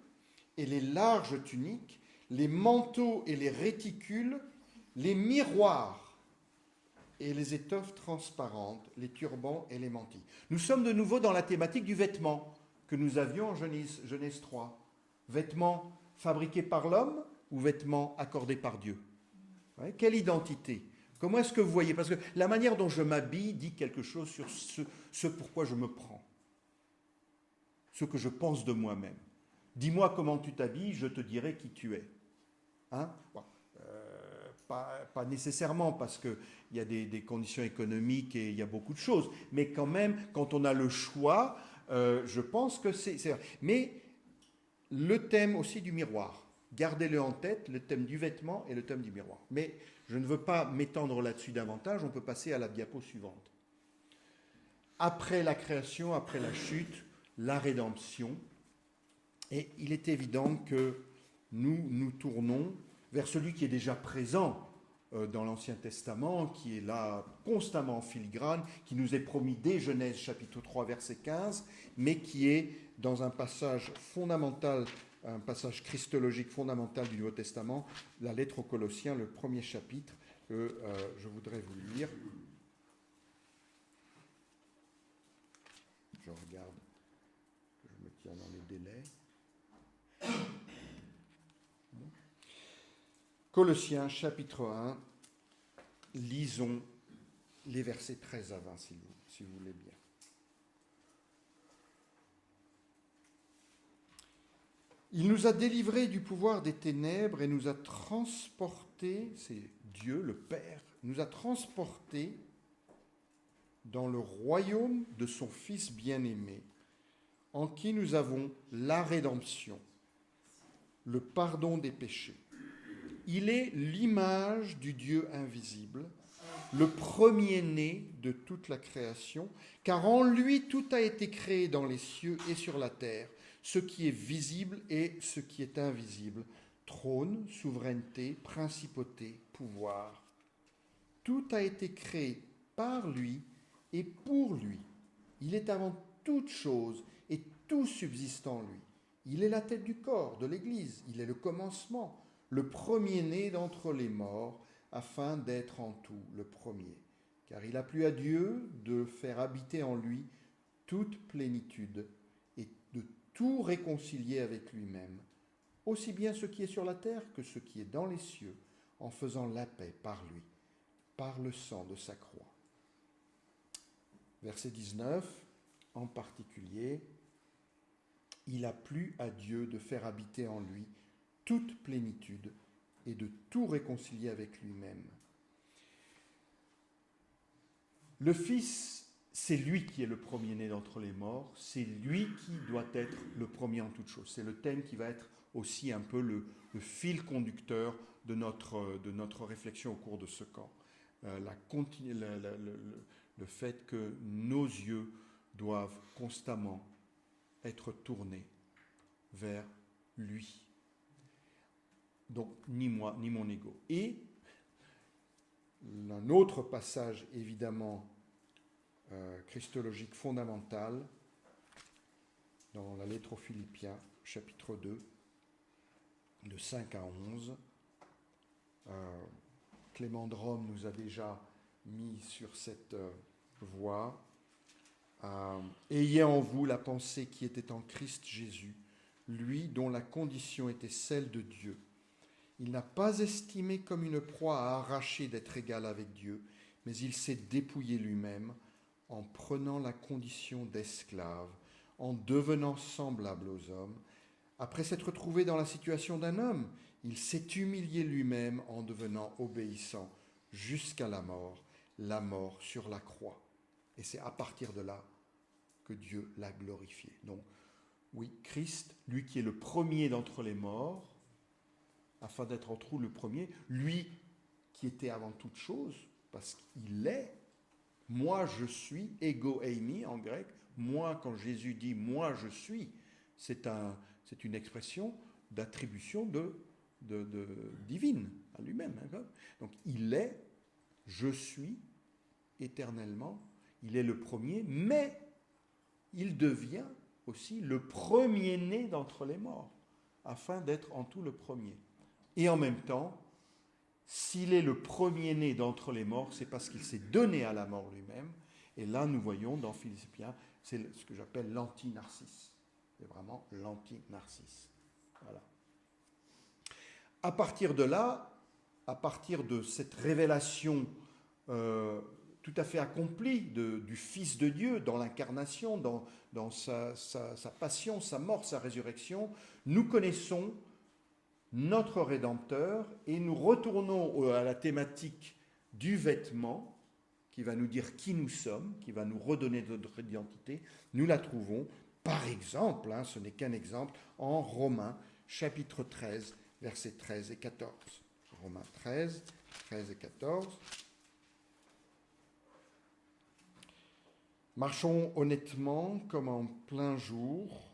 et les larges tuniques, les manteaux et les réticules, les miroirs et les étoffes transparentes, les turbans et les mantilles. Nous sommes de nouveau dans la thématique du vêtement que nous avions en Genèse 3. Vêtements fabriqués par l'homme ou vêtements accordés par Dieu? Ouais, quelle identité? Comment est-ce que vous voyez? Parce que la manière dont je m'habille dit quelque chose sur ce pourquoi je me prends. Ce que je pense de moi-même. Dis-moi comment tu t'habilles, je te dirai qui tu es. Hein? Bon, pas nécessairement, parce qu'il y a des conditions économiques et il y a beaucoup de choses, mais quand même, quand on a le choix, je pense que c'est... Mais le thème aussi du miroir, gardez-le en tête, le thème du vêtement et le thème du miroir. Mais je ne veux pas m'étendre là-dessus davantage, on peut passer à la diapo suivante. après la création, après la chute, la rédemption. Et il est évident que nous nous tournons vers celui qui est déjà présent dans l'Ancien Testament, qui est là constamment en filigrane, qui nous est promis dès Genèse chapitre 3 verset 15, mais qui est dans un passage fondamental, un passage christologique fondamental du Nouveau Testament, la lettre aux Colossiens, le premier chapitre, que je voudrais vous lire. Je regarde, je me tiens dans les délais. Colossiens chapitre 1, lisons les versets 13 à 20 si vous voulez bien. Il nous a délivrés du pouvoir des ténèbres et nous a transportés, c'est Dieu le Père, nous a transportés dans le royaume de son Fils bien-aimé, en qui nous avons la rédemption, le pardon des péchés. Il est l'image du Dieu invisible, le premier-né de toute la création, car en lui tout a été créé dans les cieux et sur la terre, ce qui est visible et ce qui est invisible, trône, souveraineté, principauté, pouvoir. Tout a été créé par lui et pour lui. Il est avant toute chose et tout subsiste en lui. Il est la tête du corps, de l'Église. Il est le commencement, le premier-né d'entre les morts, afin d'être en tout le premier. Car il a plu à Dieu de faire habiter en lui toute plénitude et de tout réconcilier avec lui-même, aussi bien ce qui est sur la terre que ce qui est dans les cieux, en faisant la paix par lui, par le sang de sa croix. Verset 19, en particulier, il a plu à Dieu de faire habiter en lui toute plénitude et de tout réconcilier avec lui-même. Le Fils, c'est lui qui est le premier-né d'entre les morts, c'est lui qui doit être le premier en toute chose. C'est le thème qui va être aussi un peu le fil conducteur de notre réflexion au cours de ce camp. Le fait que nos yeux doivent constamment être tournés vers lui. Donc, ni moi, ni mon ego. Et un autre passage, évidemment, christologique fondamental, dans la lettre aux Philippiens, chapitre 2, de 5 à 11. Clément de Rome nous a déjà mis sur cette voie. Ayez en vous la pensée qui était en Christ Jésus, lui dont la condition était celle de Dieu. Il n'a pas estimé comme une proie à arracher d'être égal avec Dieu, mais il s'est dépouillé lui-même en prenant la condition d'esclave, en devenant semblable aux hommes. Après s'être trouvé dans la situation d'un homme, il s'est humilié lui-même en devenant obéissant jusqu'à la mort sur la croix. Et c'est à partir de là que Dieu l'a glorifié. Donc, oui, Christ, lui qui est le premier d'entre les morts, afin d'être en tout le premier, lui qui était avant toute chose, parce qu'il est, moi je suis, ego eimi en grec, moi quand Jésus dit moi je suis, c'est une expression d'attribution divine à lui-même. Hein. Donc il est, je suis, éternellement, il est le premier, mais il devient aussi le premier-né d'entre les morts, afin d'être en tout le premier. Et en même temps, s'il est le premier-né d'entre les morts, c'est parce qu'il s'est donné à la mort lui-même. Et là, nous voyons dans Philippiens, c'est ce que j'appelle l'anti-narcisse. C'est vraiment l'anti-narcisse. Voilà. À partir de là, à partir de cette révélation tout à fait accomplie du Fils de Dieu dans l'incarnation, dans sa passion, sa mort, sa résurrection, nous connaissons notre Rédempteur et nous retournons à la thématique du vêtement qui va nous dire qui nous sommes, qui va nous redonner notre identité. Nous la trouvons, par exemple, ce n'est qu'un exemple, en Romains chapitre 13, versets 13 et 14. Romains 13, 13 et 14. Marchons honnêtement comme en plein jour,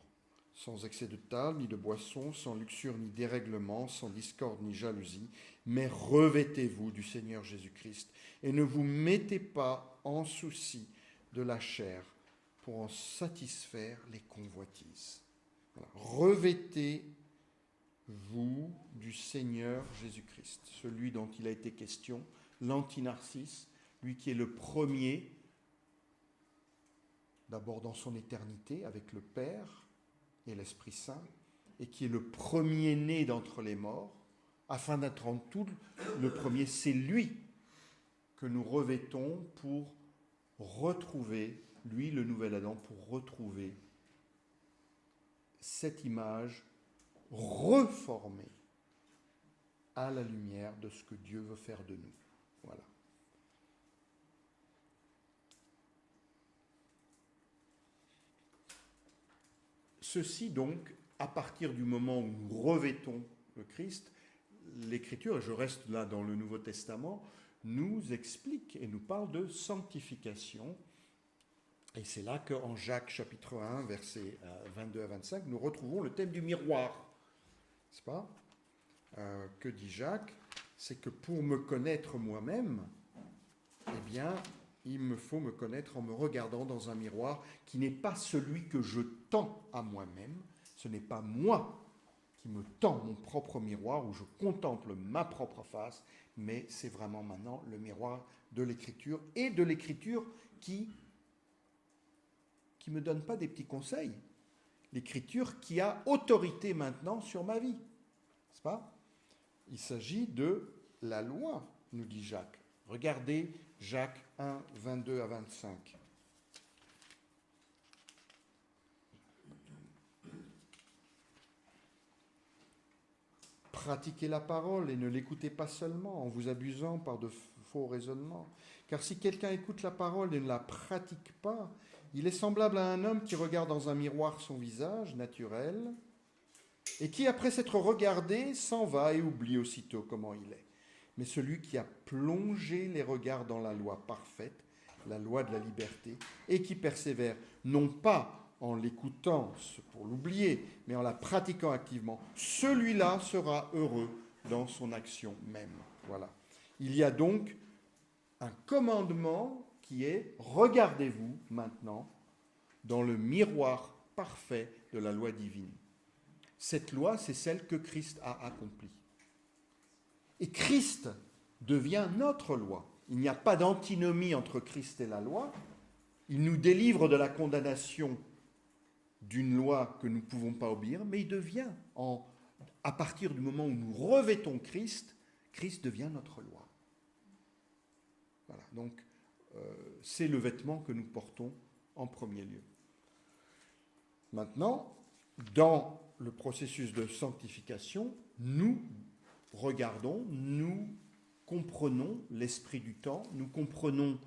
sans excès de table, ni de boisson, sans luxure, ni dérèglement, sans discorde, ni jalousie, mais revêtez-vous du Seigneur Jésus-Christ et ne vous mettez pas en souci de la chair pour en satisfaire les convoitises. Voilà. Revêtez-vous du Seigneur Jésus-Christ, celui dont il a été question, l'anti-narcisse, lui qui est le premier, d'abord dans son éternité avec le Père et l'Esprit Saint, et qui est le premier-né d'entre les morts, afin d'être en tout le premier. C'est lui que nous revêtons pour retrouver, lui le nouvel Adam, pour retrouver cette image reformée à la lumière de ce que Dieu veut faire de nous. Voilà. Ceci donc, à partir du moment où nous revêtons le Christ, l'Écriture, et je reste là dans le Nouveau Testament, nous explique et nous parle de sanctification. Et c'est là qu'en Jacques chapitre 1, versets 22 à 25, nous retrouvons le thème du miroir. N'est-ce pas ? Que dit Jacques ? C'est que pour me connaître moi-même, eh bien, il me faut me connaître en me regardant dans un miroir qui n'est pas celui que je tends à moi-même. Ce n'est pas moi qui me tends mon propre miroir où je contemple ma propre face, mais c'est vraiment maintenant le miroir de l'Écriture et de l'Écriture qui me donne pas des petits conseils. L'Écriture qui a autorité maintenant sur ma vie. N'est-ce pas ? Il s'agit de la loi, nous dit Jacques. Regardez Jacques 1, 22 à 25. Pratiquez la parole et ne l'écoutez pas seulement en vous abusant par de faux raisonnements. Car si quelqu'un écoute la parole et ne la pratique pas, il est semblable à un homme qui regarde dans un miroir son visage naturel et qui, après s'être regardé, s'en va et oublie aussitôt comment il est. Mais celui qui a plongé les regards dans la loi parfaite, la loi de la liberté, et qui persévère, non pas en l'écoutant pour l'oublier, mais en la pratiquant activement, celui-là sera heureux dans son action même. Voilà. Il y a donc un commandement qui est « Regardez-vous maintenant dans le miroir parfait de la loi divine ». Cette loi, c'est celle que Christ a accomplie. Et Christ devient notre loi. Il n'y a pas d'antinomie entre Christ et la loi. Il nous délivre de la condamnation d'une loi que nous ne pouvons pas obéir, mais il devient, à partir du moment où nous revêtons Christ, Christ devient notre loi. Voilà, donc c'est le vêtement que nous portons en premier lieu. Maintenant, dans le processus de sanctification, nous regardons, nous comprenons l'esprit du temps, nous comprenons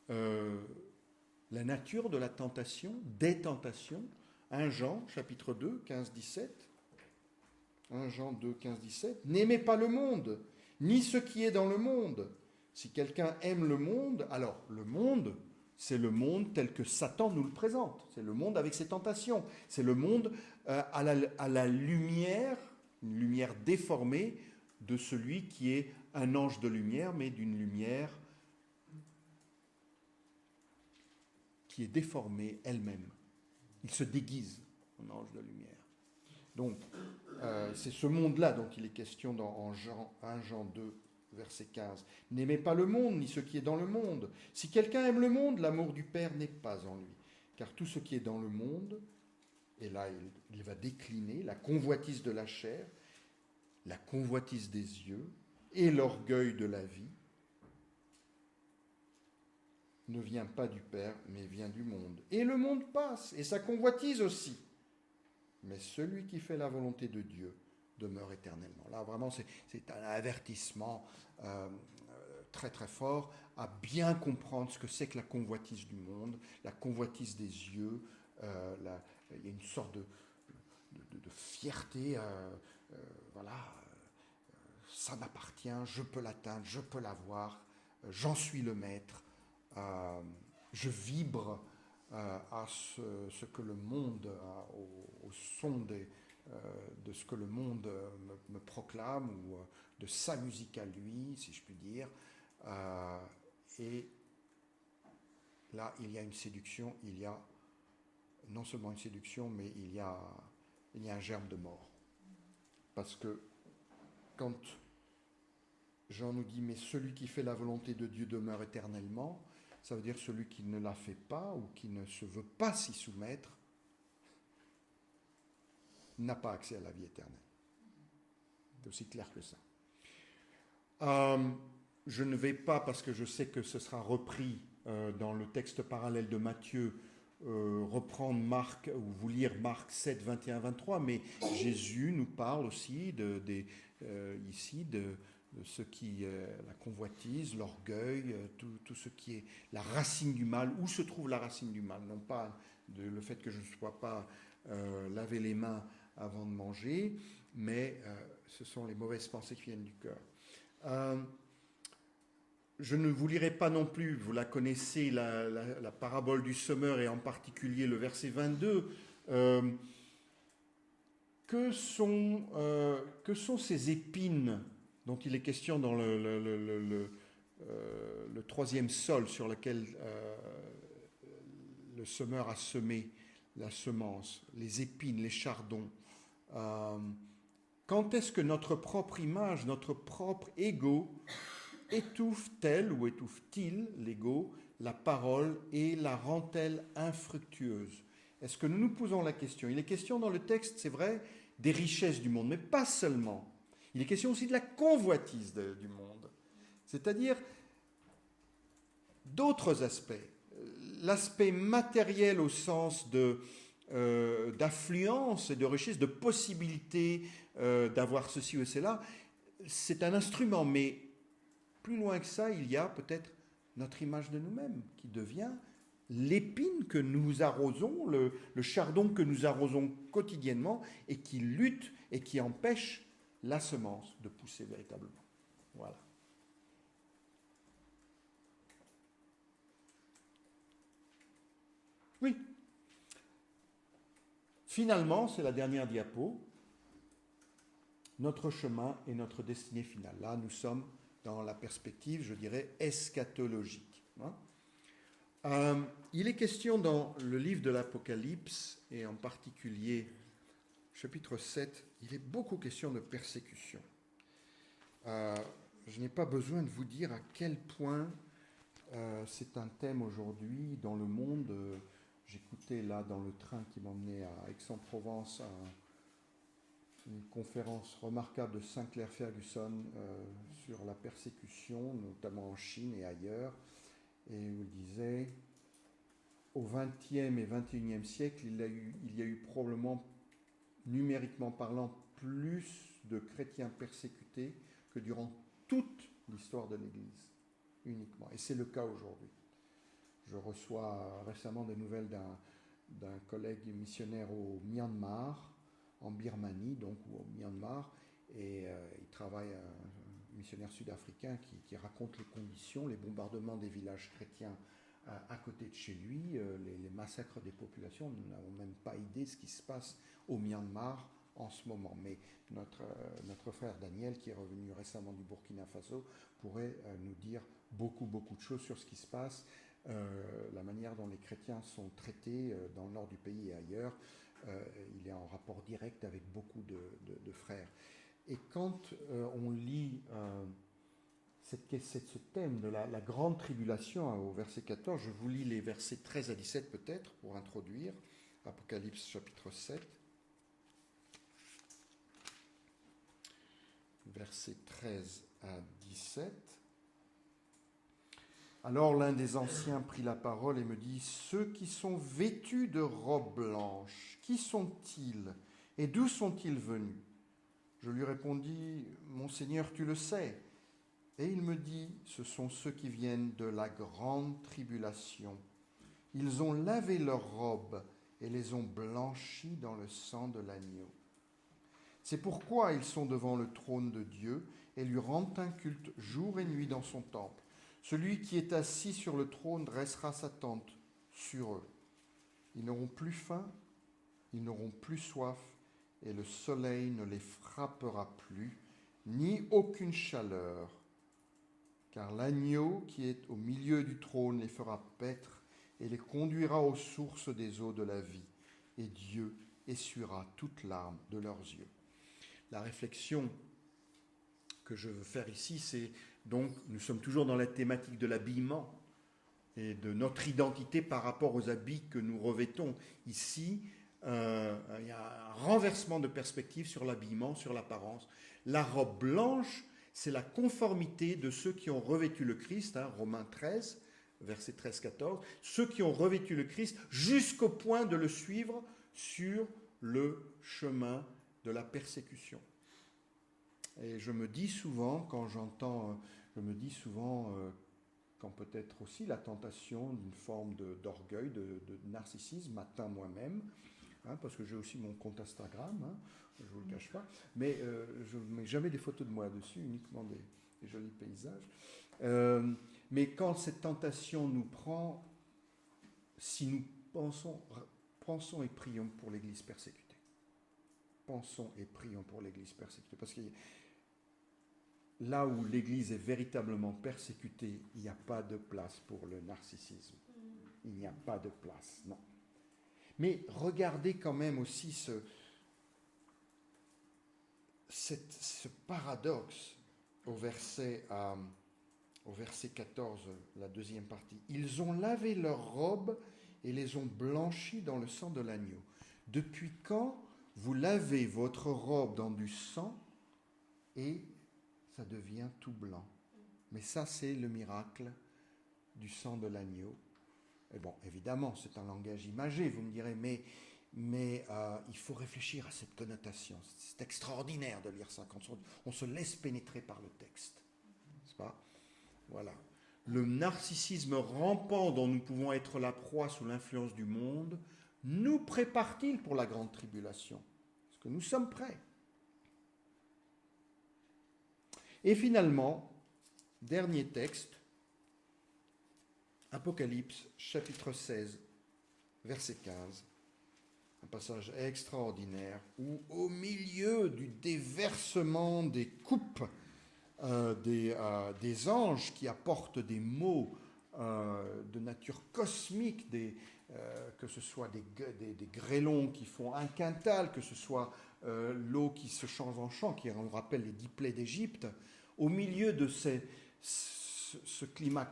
la nature de la tentation, des tentations. 1 Jean, chapitre 2, 15-17. 1 Jean 2, 15-17. N'aimez pas le monde, ni ce qui est dans le monde. Si quelqu'un aime le monde, alors le monde, c'est le monde tel que Satan nous le présente. C'est le monde avec ses tentations. C'est le monde à la lumière, une lumière déformée de celui qui est un ange de lumière, mais d'une lumière qui est déformée elle-même. Il se déguise en ange de lumière. Donc, c'est ce monde-là dont il est question en 1 Jean 2, verset 15. N'aimez pas le monde, ni ce qui est dans le monde. Si quelqu'un aime le monde, l'amour du Père n'est pas en lui. Car tout ce qui est dans le monde, et là il va décliner la convoitise de la chair, la convoitise des yeux et l'orgueil de la vie, ne vient pas du Père, mais vient du monde. Et le monde passe, et sa convoitise aussi. Mais celui qui fait la volonté de Dieu demeure éternellement. Là, vraiment, c'est un avertissement très très fort à bien comprendre ce que c'est que la convoitise du monde, la convoitise des yeux. Il y a une sorte de fierté, ça m'appartient, je peux l'atteindre, je peux l'avoir, j'en suis le maître, je vibre à ce que le monde, au son de ce que le monde me proclame, ou de sa musique à lui, si je puis dire. Et là, il y a une séduction, il y a non seulement une séduction, mais il y a un germe de mort. Parce que quand Jean nous dit « mais celui qui fait la volonté de Dieu demeure éternellement », ça veut dire celui qui ne la fait pas ou qui ne se veut pas s'y soumettre n'a pas accès à la vie éternelle. C'est aussi clair que ça. Je ne vais pas, parce que je sais que ce sera repris dans le texte parallèle de Matthieu, reprendre Marc ou vous lire Marc 7, 21, 23, mais Jésus nous parle aussi ici de ce qui est la convoitise, l'orgueil, tout ce qui est la racine du mal. Où se trouve la racine du mal? Non pas le fait que je ne sois pas laver les mains avant de manger, mais ce sont les mauvaises pensées qui viennent du cœur. Je ne vous lirai pas non plus, vous la connaissez, la parabole du semeur et en particulier le verset 22. Que sont ces épines dont il est question dans le troisième sol sur lequel le semeur a semé la semence, les épines, les chardons? Quand est-ce que notre propre image, notre propre ego étouffe-t-elle ou étouffe-t-il, l'ego, la parole et la rend-elle infructueuse? Est-ce que nous nous posons la question? Il est question dans le texte, c'est vrai, des richesses du monde, mais pas seulement. Il est question aussi de la convoitise du monde, c'est-à-dire d'autres aspects. L'aspect matériel au sens d'affluence et de richesse, de possibilité d'avoir ceci ou cela, c'est un instrument, mais plus loin que ça, il y a peut-être notre image de nous-mêmes qui devient l'épine que nous arrosons, le chardon que nous arrosons quotidiennement et qui lutte et qui empêche la semence de pousser véritablement. Voilà. Oui. Finalement, c'est la dernière diapo. Notre chemin et notre destinée finale. Là, nous sommes dans la perspective, je dirais, eschatologique. Il est question dans le livre de l'Apocalypse, et en particulier chapitre 7, il est beaucoup question de persécution. Je n'ai pas besoin de vous dire à quel point c'est un thème aujourd'hui dans le monde. J'écoutais là dans le train qui m'emmenait à Aix-en-Provence une conférence remarquable de Sinclair Ferguson sur la persécution, notamment en Chine et ailleurs, et où il disait au XXe et XXIe siècle, il y a eu probablement, numériquement parlant, plus de chrétiens persécutés que durant toute l'histoire de l'Église, uniquement. Et c'est le cas aujourd'hui. Je reçois récemment des nouvelles d'un collègue missionnaire au Myanmar, en Birmanie, donc, ou au Myanmar, et il travaille, un missionnaire sud-africain qui raconte les conditions, les bombardements des villages chrétiens à côté de chez lui, les massacres des populations. Nous n'avons même pas idée de ce qui se passe au Myanmar en ce moment. Mais notre frère Daniel, qui est revenu récemment du Burkina Faso, pourrait nous dire beaucoup de choses sur ce qui se passe, la manière dont les chrétiens sont traités dans le nord du pays et ailleurs. Il est en rapport direct avec beaucoup de frères. Et quand on lit ce thème de la grande tribulation au verset 14, je vous lis les versets 13 à 17 peut-être pour introduire, Apocalypse chapitre 7, versets 13 à 17. Alors l'un des anciens prit la parole et me dit, « Ceux qui sont vêtus de robes blanches, qui sont-ils et d'où sont-ils venus ?» Je lui répondis, « Mon Seigneur, tu le sais. » Et il me dit, « Ce sont ceux qui viennent de la grande tribulation. Ils ont lavé leurs robes et les ont blanchies dans le sang de l'agneau. C'est pourquoi ils sont devant le trône de Dieu et lui rendent un culte jour et nuit dans son temple. Celui qui est assis sur le trône dressera sa tente sur eux. Ils n'auront plus faim, ils n'auront plus soif, et le soleil ne les frappera plus, ni aucune chaleur, car l'agneau qui est au milieu du trône les fera paître et les conduira aux sources des eaux de la vie, et Dieu essuiera toute larme de leurs yeux. La réflexion que je veux faire ici, c'est donc, nous sommes toujours dans la thématique de l'habillement et de notre identité par rapport aux habits que nous revêtons. Ici, il y a un renversement de perspective sur l'habillement, sur l'apparence. La robe blanche, c'est la conformité de ceux qui ont revêtu le Christ, Romains 13, versets 13-14, ceux qui ont revêtu le Christ jusqu'au point de le suivre sur le chemin de la persécution. Et je me dis souvent, quand peut-être aussi la tentation d'une forme d'orgueil, de narcissisme atteint moi-même, parce que j'ai aussi mon compte Instagram, je ne vous le cache pas, mais je ne mets jamais des photos de moi dessus, uniquement des jolis paysages. Mais quand cette tentation nous prend, si nous pensons et prions pour l'Église persécutée. Pensons et prions pour l'Église persécutée, parce que là où l'Église est véritablement persécutée, il n'y a pas de place pour le narcissisme. Il n'y a pas de place, non. Mais regardez quand même aussi ce paradoxe au verset 14, la deuxième partie. Ils ont lavé leurs robes et les ont blanchies dans le sang de l'agneau. Depuis quand vous lavez votre robe dans du sang et ça devient tout blanc? Mais ça, c'est le miracle du sang de l'agneau. Et bon, évidemment, c'est un langage imagé, vous me direz, mais il faut réfléchir à cette connotation. C'est extraordinaire de lire ça quand on se laisse pénétrer par le texte. N'est-ce pas? Voilà. Le narcissisme rampant dont nous pouvons être la proie sous l'influence du monde nous prépare-t-il pour la grande tribulation? Est-ce que nous sommes prêts? Et finalement, dernier texte, Apocalypse, chapitre 16, verset 15. Un passage extraordinaire où, au milieu du déversement des coupes des anges qui apportent des mots de nature cosmique, que ce soit des grêlons qui font un quintal, que ce soit l'eau qui se change en chant, qui nous rappelle les 10 plaies d'Égypte, au milieu de ce climat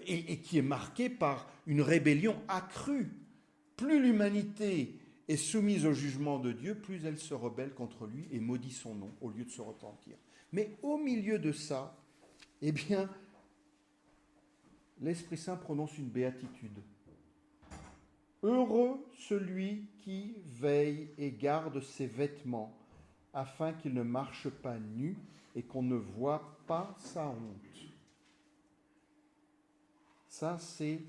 et qui est marqué par une rébellion accrue. Plus l'humanité est soumise au jugement de Dieu, plus elle se rebelle contre lui et maudit son nom au lieu de se repentir. Mais au milieu de ça, eh bien, l'Esprit Saint prononce une béatitude. Heureux celui qui veille et garde ses vêtements, afin qu'il ne marche pas nu et qu'on ne voit pas sa honte. Ça, c'est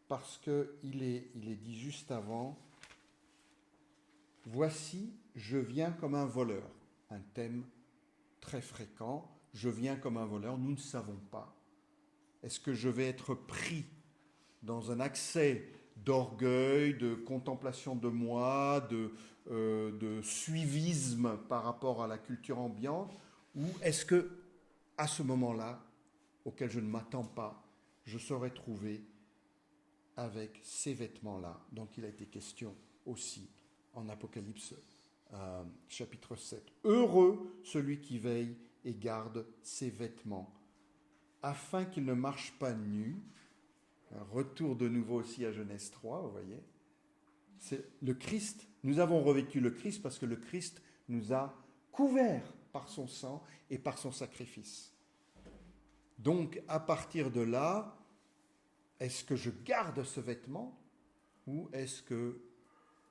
parce qu'il est dit juste avant, « Voici, je viens comme un voleur ». Un thème très fréquent, « Je viens comme un voleur », nous ne savons pas. Est-ce que je vais être pris dans un accès d'orgueil, de contemplation de moi, de suivisme par rapport à la culture ambiante, ou est-ce que, à ce moment-là, auquel je ne m'attends pas, je serai trouvé avec ces vêtements-là, dont il a été question aussi en Apocalypse chapitre 7. Heureux celui qui veille et garde ses vêtements, afin qu'il ne marche pas nu. Un retour de nouveau aussi à Genèse 3, vous voyez. C'est le Christ. Nous avons revêtu le Christ parce que le Christ nous a couverts par son sang et par son sacrifice. Donc, à partir de là, est-ce que je garde ce vêtement ou est-ce que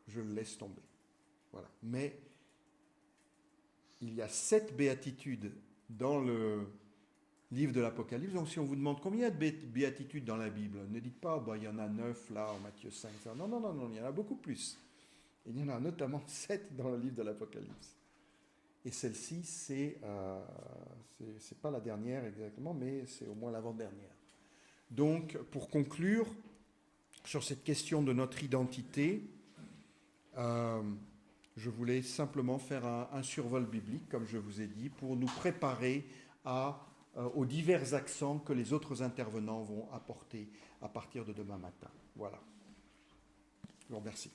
je le laisse tomber? Voilà. Mais il y a 7 béatitudes dans le livre de l'Apocalypse. Donc, si on vous demande combien il y a de béatitudes dans la Bible, ne dites pas, il y en a 9 là, en Matthieu 5. Non, il y en a beaucoup plus. Il y en a notamment 7 dans le livre de l'Apocalypse. Et celle-ci, c'est pas la dernière exactement, mais c'est au moins l'avant-dernière. Donc, pour conclure, sur cette question de notre identité, je voulais simplement faire un survol biblique, comme je vous ai dit, pour nous préparer aux divers accents que les autres intervenants vont apporter à partir de demain matin. Voilà. Je vous remercie.